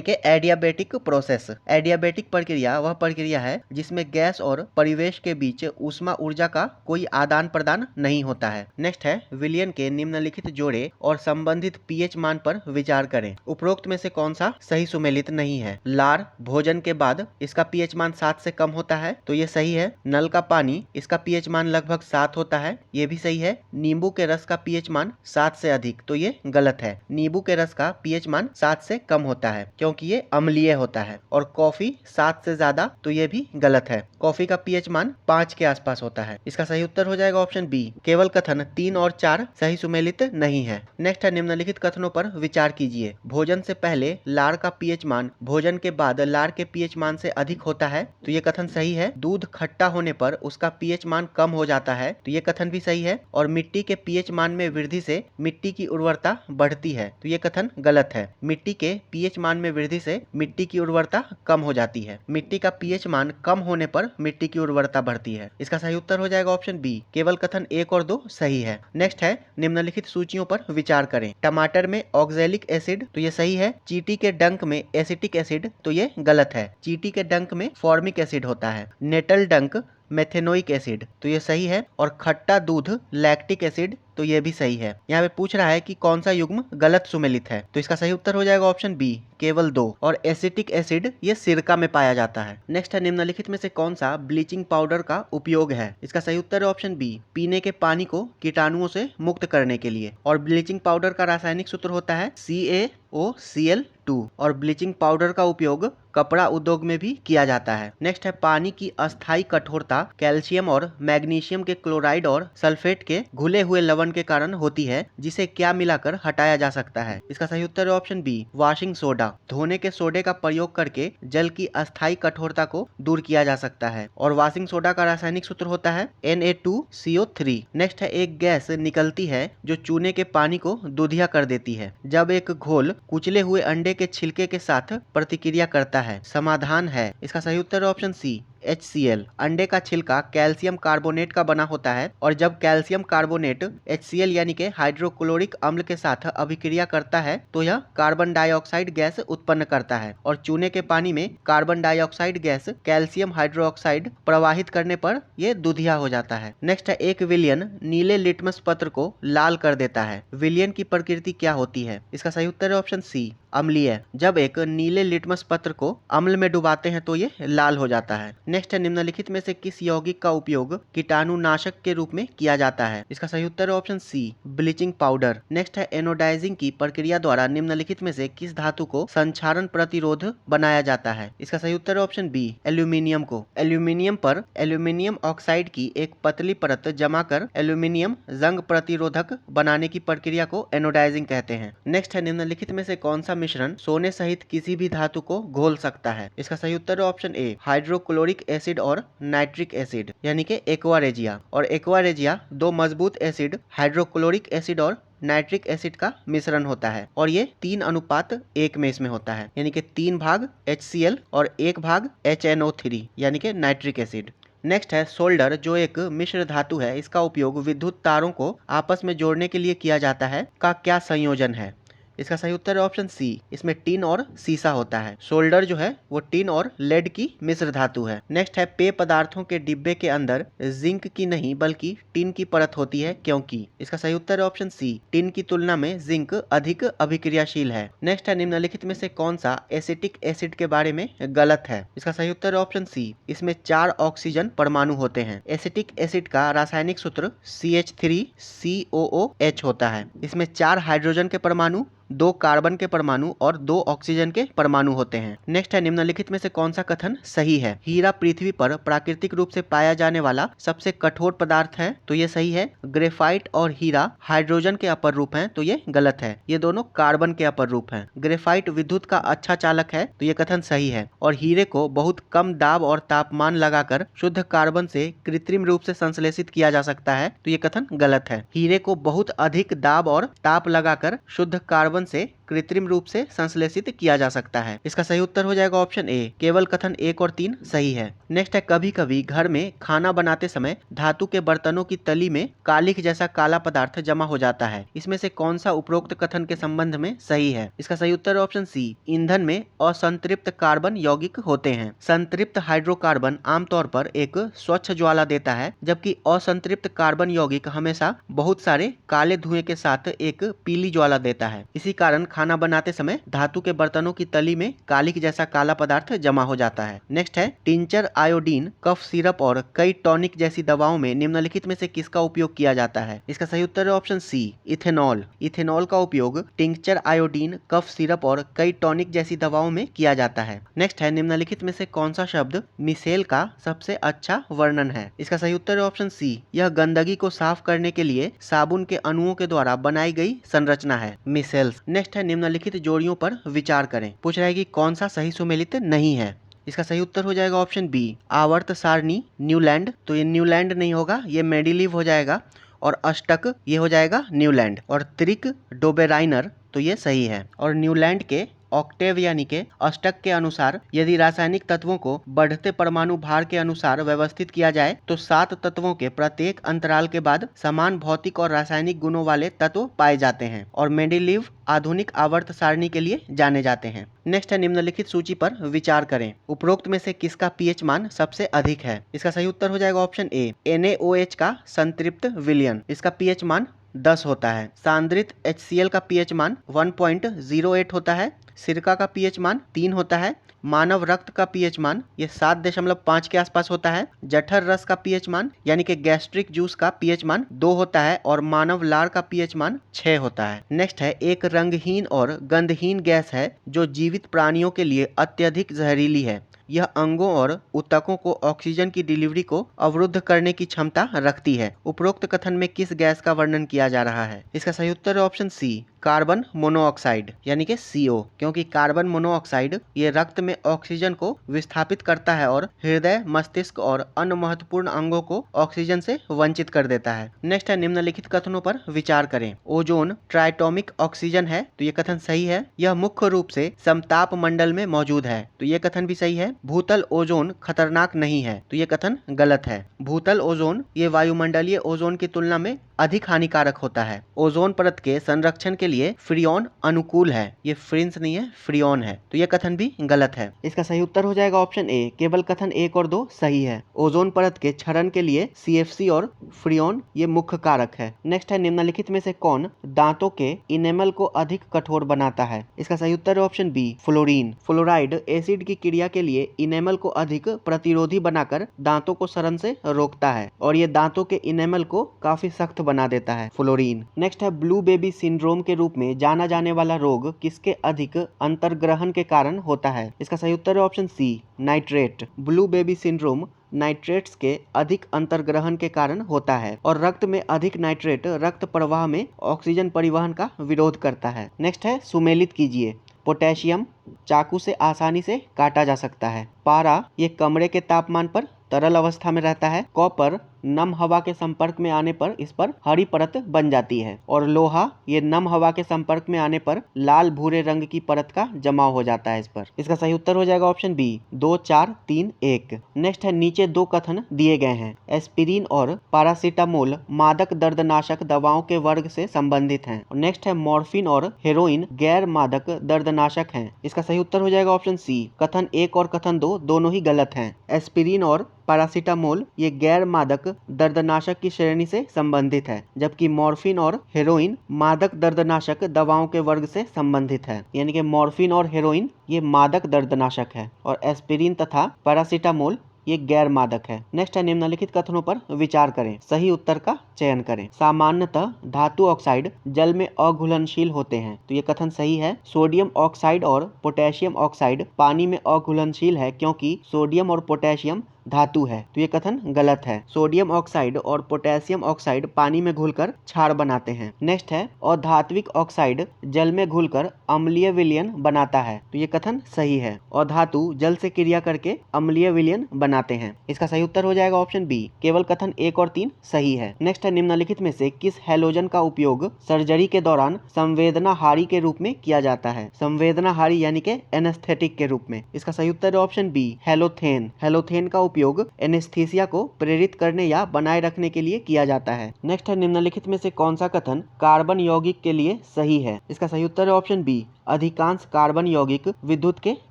कि एडियाबेटिक प्रोसेस। एडियाबेटिक प्रक्रिया वह प्रक्रिया है जिसमें गैस और परिवेश के बीच ऊष्मा ऊर्जा का कोई आदान प्रदान नहीं होता है। नेक्स्ट है, विलियन के निम्नलिखित जोड़े और संबंधित पीएच मान पर विचार करें। उपरोक्त में से कौन सा सही सुमेलित नहीं है? लार भोजन के बाद बाद इसका पीएच मान 7 से कम होता है, तो ये सही है। नल का पानी, इसका पीएच मान लगभग 7 होता है, ये भी सही है। नींबू के रस का पीएच मान 7 से अधिक, तो ये गलत है। नींबू के रस का पीएच मान 7 से कम होता है क्योंकि ये अम्लीय होता है। और कॉफी 7 से ज्यादा, तो ये भी गलत है। कॉफी का पीएच मान 5 के आसपास होता है। इसका सही उत्तर हो जाएगा ऑप्शन बी, केवल कथन 3 और 4 सही सुमेलित नहीं है। नेक्स्ट है, निम्नलिखित कथनों पर विचार कीजिए। भोजन से पहले लार का पीएच मान भोजन के बाद लार के पीएच मान से अधिक होता है, तो ये कथन सही है। दूध खट्टा होने पर उसका पीएच मान कम हो जाता है, तो ये कथन भी सही है। और मिट्टी के पीएच मान में वृद्धि से मिट्टी की उर्वरता बढ़ती है, तो ये कथन गलत है। मिट्टी के पीएच मान में वृद्धि से मिट्टी की उर्वरता कम हो जाती है। मिट्टी का पीएच मान कम होने पर मिट्टी की उर्वरता बढ़ती है। इसका सही उत्तर हो जाएगा ऑप्शन बी, केवल कथन 1 और 2 सही है। नेक्स्ट है, निम्नलिखित सूचियों पर विचार करें। टमाटर में ऑक्सैलिक एसिड, तो ये सही है। चींटी के डंक में एसिटिक एसिड, तो ये गलत है। चींटी के डंक में फॉर्मिक एसिड होता है। नेटल डंक मेथेनोइक एसिड, तो ये सही है। और खट्टा दूध लैक्टिक एसिड, तो ये भी सही है। यहाँ पे पूछ रहा है कि कौन सा युग्म गलत सुमेलित है, तो इसका सही उत्तर हो जाएगा ऑप्शन बी, केवल 2। और एसिटिक एसिड ये सिरका में पाया जाता है। नेक्स्ट है, निम्नलिखित में से कौन सा ब्लीचिंग पाउडर का उपयोग है? इसका सही उत्तर है ऑप्शन बी, पीने के पानी को कीटाणुओं से मुक्त करने के लिए। और ब्लीचिंग पाउडर का रासायनिक सूत्र होता है CaOCl2। और ब्लीचिंग पाउडर का उपयोग कपड़ा उद्योग में भी किया जाता है। नेक्स्ट है, पानी की अस्थायी कठोरता कैल्शियम और मैग्नीशियम के क्लोराइड और सल्फेट के घुले हुए लवण के कारण होती है, जिसे क्या मिलाकर हटाया जा सकता है? इसका सही उत्तर है ऑप्शन बी, वॉशिंग सोडा। धोने के सोडे का प्रयोग करके जल की अस्थायी कठोरता को दूर किया जा सकता है। और वॉशिंग सोडा का रासायनिक सूत्र होता है Na2CO3। नेक्स्ट है, एक गैस निकलती है जो चूने के पानी को दूधिया कर देती है जब एक घोल कुचले हुए अंडे के छिलके के साथ प्रतिक्रिया करता है। समाधान है, इसका सही उत्तर है ऑप्शन सी, HCl। अंडे का छिलका कैल्शियम कार्बोनेट का बना होता है, और जब कैल्शियम कार्बोनेट HCl यानी कि हाइड्रोक्लोरिक अम्ल के साथ अभिक्रिया करता है तो यह कार्बन डाइऑक्साइड गैस उत्पन्न करता है। और चूने के पानी में carbon dioxide gas calcium hydroxide प्रवाहित करने पर यह दूधिया हो जाता है। नेक्स्ट है, एक विलयन नीले लिटमस पत्र को लाल कर देता है। विलयन की प्रकृति क्या होती है? इसका सही उत्तर है ऑप्शन सी, अम्लीय। जब एक नीले लिटमस पत्र को अम्ल में डुबाते हैं तो ये लाल हो जाता है। नेक्स्ट है, निम्नलिखित में से किस यौगिक का उपयोग कीटाणुनाशक के रूप में किया जाता है? इसका सही उत्तर है option C, bleaching powder. Next है, एनोडाइजिंग की प्रक्रिया द्वारा निम्नलिखित में से किस धातु को संक्षारण प्रतिरोध बनाया जाता है? इसका सही उत्तर है ऑप्शन बी, एल्यूमिनियम को। एल्यूमिनियम पर एल्यूमिनियम ऑक्साइड की एक पतली परत जमा कर एल्यूमिनियम जंग प्रतिरोधक बनाने की प्रक्रिया को एनोडाइजिंग कहते हैं। नेक्स्ट है, निम्नलिखित में से कौन सा मिश्रण सोने सहित किसी भी धातु को घोल सकता है? इसका सही उत्तर है ऑप्शन ए, हाइड्रोक्लोरिक एसिड और नाइट्रिक एसिड यानी कि एक्वारेजिया। और एक्वारेजिया दो मजबूत एसिड हाइड्रोक्लोरिक एसिड और नाइट्रिक एसिड का मिश्रण होता है, और ये 3:1 में इसमें होता है, यानी कि 3 भाग HCl और 1 भाग HNO3 यानी कि नाइट्रिक एसिड। नेक्स्ट है, सोल्डर जो एक मिश्र धातु है, इसका उपयोग विद्युत तारों को आपस में जोड़ने के लिए किया जाता है का क्या संयोजन है? इसका सही उत्तर है ऑप्शन सी, इसमें टिन और सीसा होता है। सोल्डर जो है वो टिन और लेड की मिश्र धातु है। नेक्स्ट है, पेय पदार्थों के डिब्बे के अंदर जिंक की नहीं बल्कि टिन की परत होती है, क्योंकि? इसका सही उत्तर है ऑप्शन सी, टिन की तुलना में जिंक अधिक अभिक्रियाशील है। नेक्स्ट है, निम्नलिखित में से कौन सा एसिटिक एसिड के बारे में गलत है? इसका सही उत्तर है ऑप्शन सी, इसमें 4 ऑक्सीजन परमाणु होते हैं। एसिटिक एसिड का रासायनिक सूत्र CH3COOH होता है। इसमें 4 हाइड्रोजन के परमाणु, 2 कार्बन के परमाणु और 2 ऑक्सीजन के परमाणु होते हैं। नेक्स्ट है, निम्नलिखित में से कौन सा कथन सही है? हीरा पृथ्वी पर प्राकृतिक रूप से पाया जाने वाला सबसे कठोर पदार्थ है, तो ये सही है। ग्रेफाइट और हीरा हाइड्रोजन के अपर रूप हैं, तो ये गलत है। ये दोनों कार्बन के अपर रूप हैं। ग्रेफाइट विद्युत का अच्छा चालक है, तो ये कथन सही है। और हीरे को बहुत कम दाब और तापमान लगाकर शुद्ध कार्बन से कृत्रिम रूप से संश्लेषित किया जा सकता है, तो ये कथन गलत है। हीरे को बहुत अधिक दाब और ताप लगाकर शुद्ध कार्बन से कृत्रिम रूप से संश्लेषित किया जा सकता है। इसका सही उत्तर हो जाएगा ऑप्शन ए, केवल कथन 1 और 3 सही है। नेक्स्ट है, कभी कभी घर में खाना बनाते समय धातु के बर्तनों की तली में कालिख जैसा काला पदार्थ जमा हो जाता है। इसमें से कौन सा उपरोक्त कथन के संबंध में सही है? इसका सही उत्तर है ऑप्शन सी, ईंधन में असंतृप्त कार्बन यौगिक होते हैं। संतृप्त हाइड्रोकार्बन आमतौर पर एक स्वच्छ ज्वाला देता है, जबकि असंतृप्त कार्बन यौगिक हमेशा बहुत सारे काले धुएं के साथ एक पीली ज्वाला देता है। इसी कारण खाना बनाते समय धातु के बर्तनों की तली में कालिक जैसा काला पदार्थ जमा हो जाता है। नेक्स्ट है टिंचर, आयोडीन, कफ सिरप और कई टॉनिक जैसी दवाओं में निम्नलिखित में से किसका उपयोग किया जाता है? इसका सही उत्तर है ऑप्शन सी, इथेनॉल। इथेनॉल का उपयोग टिंचर, आयोडीन, कफ सिरप और कई टॉनिक जैसी दवाओं में किया जाता है। नेक्स्ट है निम्नलिखित में से कौन सा शब्द मिसेल का सबसे अच्छा वर्णन है? इसका सही उत्तर है ऑप्शन सी, यह गंदगी को साफ करने के लिए साबुन के अणुओं के द्वारा बनाई गई संरचना है, मिसेल्स। नेक्स्ट है निम्नलिखित जोड़ियों पर विचार करें। पूछ रहा है कि कौन सा सही सुमेलित नहीं है। इसका सही उत्तर हो जाएगा ऑप्शन बी, आवर्त सारणी न्यूलैंड। तो ये न्यूलैंड नहीं होगा, ये मेडिलीव हो जाएगा। और अष्टक ये हो जाएगा न्यूलैंड। और त्रिक डोबेराइनर तो ये सही है। और न्यूलैंड के ऑक्टेव यानी के अष्टक के अनुसार यदि रासायनिक तत्वों को बढ़ते परमाणु भार के अनुसार व्यवस्थित किया जाए तो 7 तत्वों के प्रत्येक अंतराल के बाद समान भौतिक और रासायनिक गुणों वाले तत्व पाए जाते हैं। और मेंडेलीव आधुनिक आवर्त सारणी के लिए जाने जाते हैं। नेक्स्ट है निम्नलिखित सूची पर विचार करें। उपरोक्त में से किसका पीएच मान सबसे अधिक है? इसका सही उत्तर हो जाएगा ऑप्शन ए, NaOH का संतृप्त विलयन। इसका पीएच मान 10 होता है। सांद्रित HCl का पीएच मान 1.08 होता है। सिरका का पीएच मान 3 होता है। मानव रक्त का पीएच मान ये 7.5 के आसपास होता है। जठर रस का पीएच मान यानी कि गैस्ट्रिक जूस का पीएच मान 2 होता है। और मानव लार का पीएच मान 6 होता है। नेक्स्ट है एक रंगहीन और गंधहीन गैस है जो जीवित प्राणियों के लिए अत्यधिक जहरीली है। यह अंगों और ऊतकों को ऑक्सीजन की डिलीवरी को अवरुद्ध करने की क्षमता रखती है। उपरोक्त कथन में किस गैस का वर्णन किया जा रहा है? इसका सही उत्तर है ऑप्शन सी, कार्बन मोनोऑक्साइड यानी कि CO। क्योंकि कार्बन मोनोऑक्साइड ये रक्त में ऑक्सीजन को विस्थापित करता है और हृदय, मस्तिष्क और अन्य महत्वपूर्ण अंगों को ऑक्सीजन से वंचित कर देता है। नेक्स्ट है निम्नलिखित कथनों पर विचार करें। ओजोन ट्राइटोमिक ऑक्सीजन है, तो ये कथन सही है। यह मुख्य रूप से समताप मंडल में मौजूद है, तो ये कथन भी सही है। भूतल ओजोन खतरनाक नहीं है, तो ये कथन गलत है। भूतल ओजोन ये वायुमंडलीय ओजोन की तुलना में अधिक हानिकारक होता है। ओजोन परत के संरक्षण के लिए फ्रियोन अनुकूल है, ये फ्रिंस नहीं है, फ्रियोन है, तो ये कथन भी गलत है। इसका सही उत्तर हो जाएगा ऑप्शन ए, केवल कथन 1 और 2 सही है। ओजोन परत के क्षरण के लिए CFC और फ्रियोन ये मुख्य कारक है। नेक्स्ट है निम्नलिखित में से कौन दांतों के इनेमल को अधिक कठोर बनाता है? इसका सही उत्तर है option B, fluorine. Fluoride acid की क्रिया के लिए इनेमल को अधिक प्रतिरोधी बनाकर दांतों को सड़न से रोकता है और ये दांतों के इनेमल को काफी सख्त बना देता है, फ्लोरीन। नेक्स्ट है ब्लू बेबी सिंड्रोम के रूप में जाना जाने वाला रोग किसके अधिक अंतर्ग्रहण के कारण होता है? इसका सही उत्तर है option C, nitrate. Blue baby syndrome nitrates के अधिक अंतर्ग्रहण के कारण होता है और रक्त में अधिक नाइट्रेट रक्त प्रवाह में ऑक्सीजन परिवहन का विरोध करता है। नेक्स्ट है सुमेलित कीजिए। पोटेशियम चाकू से आसानी से काटा जा सकता है। पारा ये कमरे के तापमान पर तरल अवस्था में रहता है। कॉपर नम हवा के संपर्क में आने पर इस पर हरी परत बन जाती है। और लोहा ये नम हवा के संपर्क में आने पर लाल भूरे रंग की परत का जमाव हो जाता है इस पर। इसका सही उत्तर हो जाएगा ऑप्शन बी, 2, 4, 3, 1। नेक्स्ट है नीचे 2 कथन दिए गए हैं। एस्पिरिन और पैरासीटामोल मादक दर्दनाशक दवाओं के वर्ग से संबंधित हैं। नेक्स्ट है मॉर्फिन और हेरोइन गैर मादक दर्दनाशक हैं। इसका सही उत्तर हो जाएगा ऑप्शन सी, कथन 1 और कथन 2 दोनों ही गलत हैं। एस्पिरिन और पैरासीटामोल ये गैर मादक दर्दनाशक की श्रेणी से संबंधित है, जबकि मॉर्फिन और हेरोइन मादक दर्दनाशक दवाओं के वर्ग से संबंधित है। यानी कि मॉर्फिन और हेरोइन ये मादक दर्दनाशक है और एस्पिरिन तथा पैरासीटामोल ये गैर मादक है। नेक्स्ट है निम्नलिखित कथनों पर विचार करें, सही उत्तर का चयन करें। सामान्यतः धातु ऑक्साइड जल में अघुलनशील होते हैं, तो ये कथन सही है। सोडियम ऑक्साइड और पोटेशियम ऑक्साइड पानी में अघुलनशील है क्योंकि सोडियम और पोटेशियम धातु है, तो ये कथन गलत है। सोडियम ऑक्साइड और पोटेशियम ऑक्साइड पानी में घुलकर क्षार बनाते हैं। नेक्स्ट है अधात्विक ऑक्साइड जल में घुलकर अम्लीय विलयन बनाता है, तो ये कथन सही है। अधातु जल से क्रिया करके अम्लीय विलयन बनाते हैं। इसका सही उत्तर हो जाएगा ऑप्शन बी, केवल कथन 1 और 3 सही है। नेक्स्ट है निम्नलिखित में से किस हैलोजन का उपयोग सर्जरी के दौरान संवेदनाहारी के रूप में किया जाता है? संवेदनाहारी यानी कि एनेस्थेटिक के रूप में। इसका सही उत्तर है ऑप्शन बी, हेलोथेन। हेलोथेन का उपयोग एनेस्थीसिया को प्रेरित करने या बनाए रखने के लिए किया जाता है। नेक्स्ट है निम्नलिखित में से कौन सा कथन कार्बन यौगिक के लिए सही है? इसका सही उत्तर है ऑप्शन बी, अधिकांश कार्बन यौगिक विद्युत के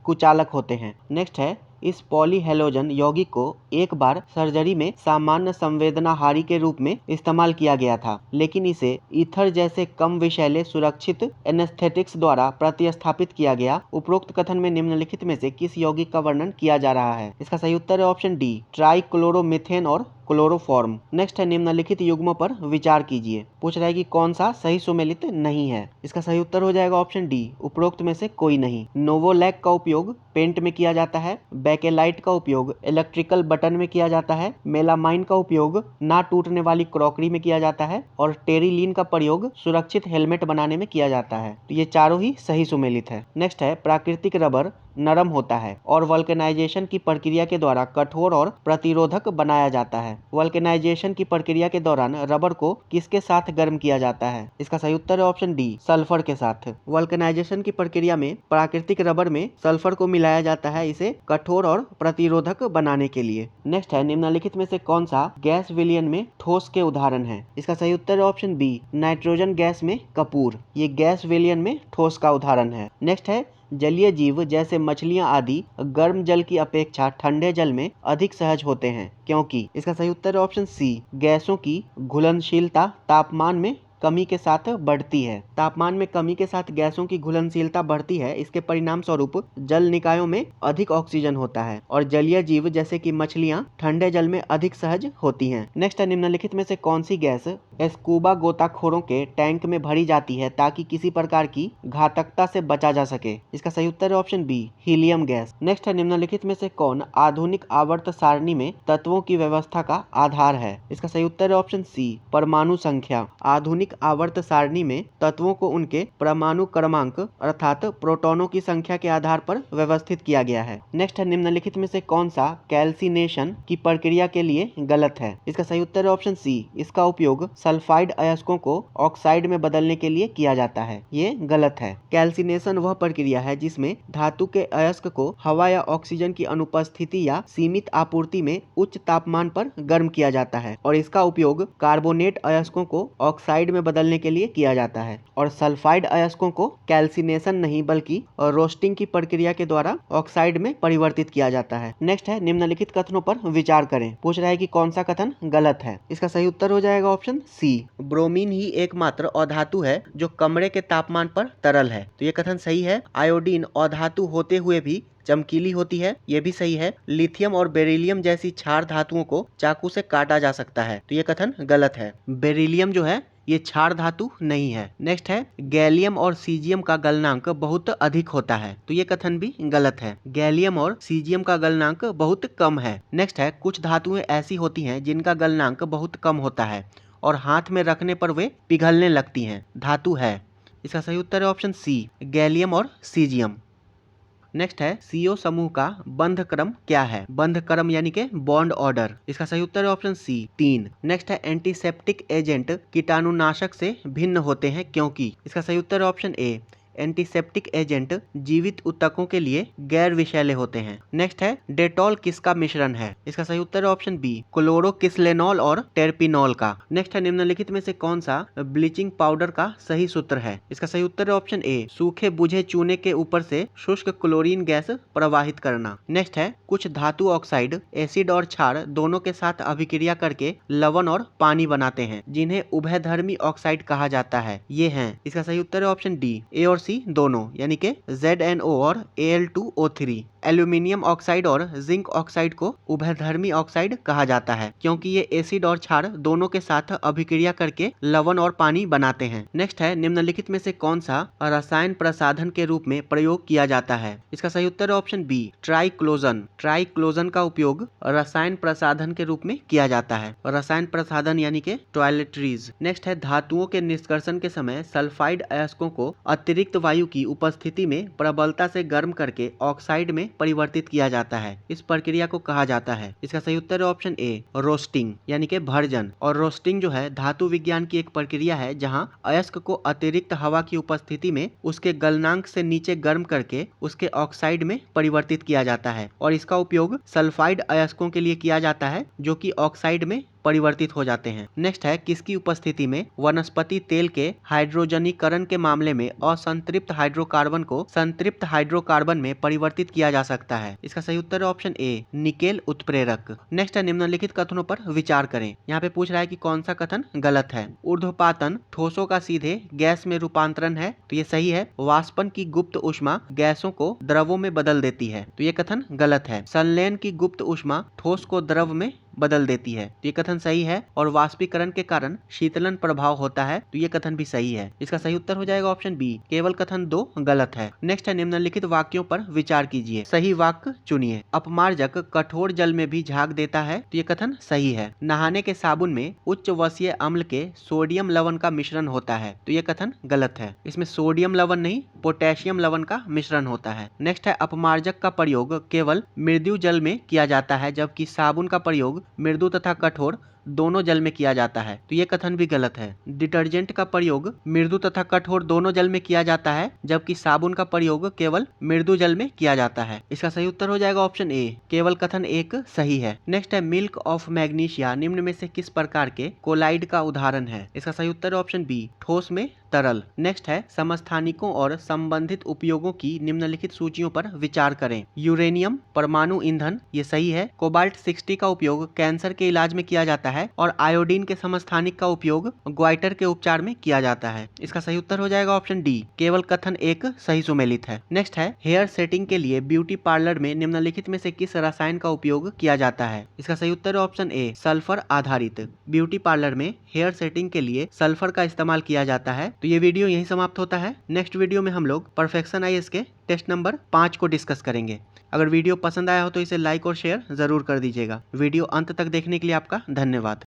कुचालक होते हैं। नेक्स्ट है इस पॉलीहेलोजन यौगिक को एक बार सर्जरी में सामान्य संवेदनाहारी के रूप में इस्तेमाल किया गया था, लेकिन इसे ईथर जैसे कम विषैले सुरक्षित एनेस्थेटिक्स द्वारा प्रतिस्थापित किया गया। उपरोक्त कथन में निम्नलिखित में से किस यौगिक का वर्णन किया जा रहा है? इसका सही उत्तर है ऑप्शन डी, ट्राइक्लोरोमीथेन और क्लोरोफॉर्म। नेक्स्ट है निम्नलिखित युग्मों पर विचार कीजिए। पूछ रहा है कि कौन सा सही सुमेलित नहीं है। इसका सही उत्तर हो जाएगा ऑप्शन डी, उपरोक्त में से कोई नहीं। नोवोलैक का उपयोग पेंट में किया जाता है। बेकेलाइट का उपयोग इलेक्ट्रिकल बटन में किया जाता है। मेलामाइन का उपयोग ना टूटने वाली क्रॉकरी में किया जाता है और टेरिलीन का प्रयोग सुरक्षित हेलमेट बनाने में किया जाता है। तो ये चारों ही सही सुमेलित है। नेक्स्ट है प्राकृतिक रबर नरम होता है और वल्केनाइजेशन की प्रक्रिया के द्वारा कठोर और प्रतिरोधक बनाया जाता है। वल्केनाइजेशन की प्रक्रिया के दौरान रबर को किसके साथ गर्म किया जाता है? इसका सही उत्तर है ऑप्शन डी, सल्फर के साथ। वल्केनाइजेशन की प्रक्रिया में प्राकृतिक रबर में सल्फर को मिलाया जाता है इसे कठोर और प्रतिरोधक बनाने के लिए। नेक्स्ट है निम्नलिखित में से कौन सा गैस विलयन में ठोस के उदाहरण है? इसका सही उत्तर है ऑप्शन बी, नाइट्रोजन गैस में कपूर। ये गैस विलयन में ठोस का उदाहरण है। नेक्स्ट है जलीय जीव जैसे मछलियां आदि गर्म जल की अपेक्षा ठंडे जल में अधिक सहज होते हैं, क्योंकि? इसका सही उत्तर है ऑप्शन सी, गैसों की घुलनशीलता तापमान में कमी के साथ बढ़ती है। तापमान में कमी के साथ गैसों की घुलनशीलता बढ़ती है। इसके परिणाम स्वरूप जल निकायों में अधिक ऑक्सीजन होता है और जलीय जीव जैसे कि मछलियां ठंडे जल में अधिक सहज होती हैं। नेक्स्ट है निम्नलिखित में से कौन सी गैस स्कूबा गोताखोरों के टैंक में भरी जाती है ताकि किसी प्रकार की घातकता से बचा जा सके? इसका सही उत्तर है option B, helium gas. Next है निम्नलिखित में से कौन आधुनिक आवर्त सारणी में तत्वों की व्यवस्था का आधार है? इसका सही उत्तर है ऑप्शन सी, परमाणु संख्या। आधुनिक आवर्त सारणी में तत्वों को उनके परमाणु क्रमांक अर्थात प्रोटॉनों की संख्या के आधार पर व्यवस्थित किया गया है। नेक्स्ट है निम्नलिखित में से कौन सा कैल्सिनेशन की प्रक्रिया के लिए गलत है? इसका सही उत्तर है ऑप्शन सी, इसका उपयोग सल्फाइड अयस्कों को ऑक्साइड में बदलने के लिए किया जाता है। ये गलत है। कैल्सिनेशन वह प्रक्रिया है जिसमें धातु के अयस्क को हवा या ऑक्सीजन की अनुपस्थिति या सीमित आपूर्ति में उच्च तापमान पर गर्म किया जाता है और इसका उपयोग कार्बोनेट अयस्कों को ऑक्साइड में बदलने के लिए किया जाता है। और सल्फाइड अयस्कों को कैल्सिनेशन नहीं बल्कि रोस्टिंग की प्रक्रिया के द्वारा ऑक्साइड में परिवर्तित किया जाता है। नेक्स्ट है निम्नलिखित कथनों पर विचार करें। पूछ रहा है कि कौन सा कथन गलत है? इसका सही उत्तर हो जाएगा ऑप्शन सी, ब्रोमीन ही एकमात्र अधातु है जो कमरे के तापमान पर तरल है। तो ये कथन सही है। आयोडीन अधातु होते हुए भी चमकीली होती है, ये भी सही है। लिथियम और बेरिलियम जैसी क्षार धातुओं को चाकू से काटा जा सकता है, तो ये कथन गलत है। बेरिलियम जो है ये क्षार धातु नहीं है। नेक्स्ट है गैलियम और सीजियम का गलनांक बहुत अधिक होता है, तो ये कथन भी गलत है। गैलियम और सीजियम का गलनांक बहुत कम है। नेक्स्ट है कुछ धातुएं ऐसी होती हैं जिनका गलनांक बहुत कम होता है और हाथ में रखने पर वे पिघलने लगती हैं, धातु है। इसका सही उत्तर है ऑप्शन सी, गैलियम और सीजियम। नेक्स्ट है CO समूह का बंध क्रम क्या है? बंध क्रम यानी के बॉन्ड ऑर्डर। इसका सही उत्तर है ऑप्शन सी, 3। नेक्स्ट है एंटीसेप्टिक एजेंट कीटाणुनाशक से भिन्न होते हैं क्योंकि? इसका सही उत्तर है ऑप्शन ए, एंटीसेप्टिक एजेंट जीवित ऊतकों के लिए गैर विषैले होते हैं। नेक्स्ट है डेटॉल किसका मिश्रण है? इसका सही उत्तर है ऑप्शन बी, क्लोरोकिस्लेनॉल और टेर्पिनॉल का। नेक्स्ट है निम्नलिखित में से कौन सा ब्लीचिंग पाउडर का सही सूत्र है? इसका सही उत्तर है ऑप्शन ए, सूखे बुझे चूने के ऊपर से शुष्क क्लोरीन गैस प्रवाहित करना। नेक्स्ट है कुछ धातु ऑक्साइड एसिड और क्षार दोनों के साथ अभिक्रिया करके लवण और पानी बनाते हैं जिन्हें उभयधर्मी ऑक्साइड कहा जाता है। ये हैं। इसका सही उत्तर है ऑप्शन डी, ए और सी दोनों, यानी कि ZnO और Al2O3। एल्यूमिनियम ऑक्साइड और जिंक ऑक्साइड को उभयधर्मी ऑक्साइड कहा जाता है क्योंकि ये एसिड और क्षार दोनों के साथ अभिक्रिया करके लवण और पानी बनाते हैं। नेक्स्ट है निम्नलिखित में से कौन सा रसायन प्रसाधन के रूप में प्रयोग किया जाता है? इसका सही उत्तर है ऑप्शन बी, ट्राइक्लोजन। ट्राइक्लोजन का उपयोग रसायन प्रसाधन के रूप में किया जाता है। रसायन प्रसाधन यानी कि टॉयलेटरीज। नेक्स्ट है धातुओं के निष्कर्षण के समय सल्फाइड अयस्कों को अतिरिक्त वायु की उपस्थिति में प्रबलता से गर्म करके ऑक्साइड में परिवर्तित किया जाता है। इस प्रक्रिया को कहा जाता है। इसका सही उत्तर है ऑप्शन ए, रोस्टिंग यानी कि भर्जन। और रोस्टिंग जो है धातु विज्ञान की एक प्रक्रिया है जहां अयस्क को अतिरिक्त हवा की उपस्थिति में उसके गलनांक से नीचे गर्म करके उसके ऑक्साइड में परिवर्तित किया जाता है और इसका उपयोग सल्फाइड अयस्कों के लिए किया जाता है जो कि ऑक्साइड में परिवर्तित हो जाते हैं। नेक्स्ट है किसकी उपस्थिति में वनस्पति तेल के हाइड्रोजनीकरण के मामले में असंतृप्त हाइड्रोकार्बन को संतृप्त हाइड्रोकार्बन में परिवर्तित किया जा सकता है। इसका सही उत्तर है ऑप्शन ए, निकेल उत्प्रेरक। नेक्स्ट है निम्नलिखित कथनों पर विचार करें। यहाँ पे पूछ रहा है कि कौन सा कथन गलत है। ऊर्ध्वपातन ठोसों का सीधे गैस में रूपांतरण है, तो ये सही है। वाष्पन की गुप्त ऊष्मा गैसों को द्रवों में बदल देती है, तो ये कथन गलत है। संलयन की गुप्त ऊष्मा ठोस को द्रव में बदल देती है, तो ये कथन सही है। और वाष्पीकरण के कारण शीतलन प्रभाव होता है, तो ये कथन भी सही है। इसका सही उत्तर हो जाएगा ऑप्शन बी, केवल कथन 2 गलत है। नेक्स्ट है निम्नलिखित वाक्यों पर विचार कीजिए, सही वाक्य चुनिए। अपमार्जक कठोर जल में भी झाग देता है, तो ये कथन सही है। नहाने के साबुन में उच्च वसीय अम्ल के सोडियम लवण का मिश्रण होता है, तो ये कथन गलत है। इसमें सोडियम लवण नहीं, पोटेशियम लवण का मिश्रण होता है। नेक्स्ट है अपमार्जक का प्रयोग केवल मृदु जल में किया जाता है, जबकि साबुन का प्रयोग मृदु तथा कठोर दोनों जल में किया जाता है, तो ये कथन भी गलत है। डिटर्जेंट का प्रयोग मृदु तथा कठोर दोनों जल में किया जाता है, जबकि साबुन का प्रयोग केवल मृदु जल में किया जाता है। इसका सही उत्तर हो जाएगा ऑप्शन ए, केवल कथन 1 सही है। नेक्स्ट है मिल्क ऑफ मैग्नीशिया निम्न में से किस प्रकार के कोलाइड का उदाहरण है। इसका सही उत्तर है ऑप्शन बी, ठोस में तरल। नेक्स्ट है समस्थानिकों और संबंधित उपयोगों की निम्नलिखित सूचियों पर विचार करें। यूरेनियम परमाणु ईंधन, ये सही है। कोबाल्ट 60 का उपयोग कैंसर के इलाज में किया जाता है और आयोडीन के समस्थानिक का उपयोग ग्वाइटर के उपचार में किया जाता है। इसका सही उत्तर हो जाएगा ऑप्शन डी, केवल कथन 1 सही सुमेलित है। नेक्स्ट है हेयर सेटिंग के लिए ब्यूटी पार्लर में निम्नलिखित में से किस रसायन का उपयोग किया जाता है। इसका सही उत्तर है ऑप्शन ए, सल्फर आधारित। ब्यूटी पार्लर में हेयर सेटिंग के लिए सल्फर का इस्तेमाल किया जाता है। तो ये वीडियो यहीं समाप्त होता है। नेक्स्ट वीडियो में हम लोग परफेक्शन आईएएस के टेस्ट नंबर 5 को डिस्कस करेंगे। अगर वीडियो पसंद आया हो तो इसे लाइक और शेयर जरूर कर दीजिएगा। वीडियो अंत तक देखने के लिए आपका धन्यवाद।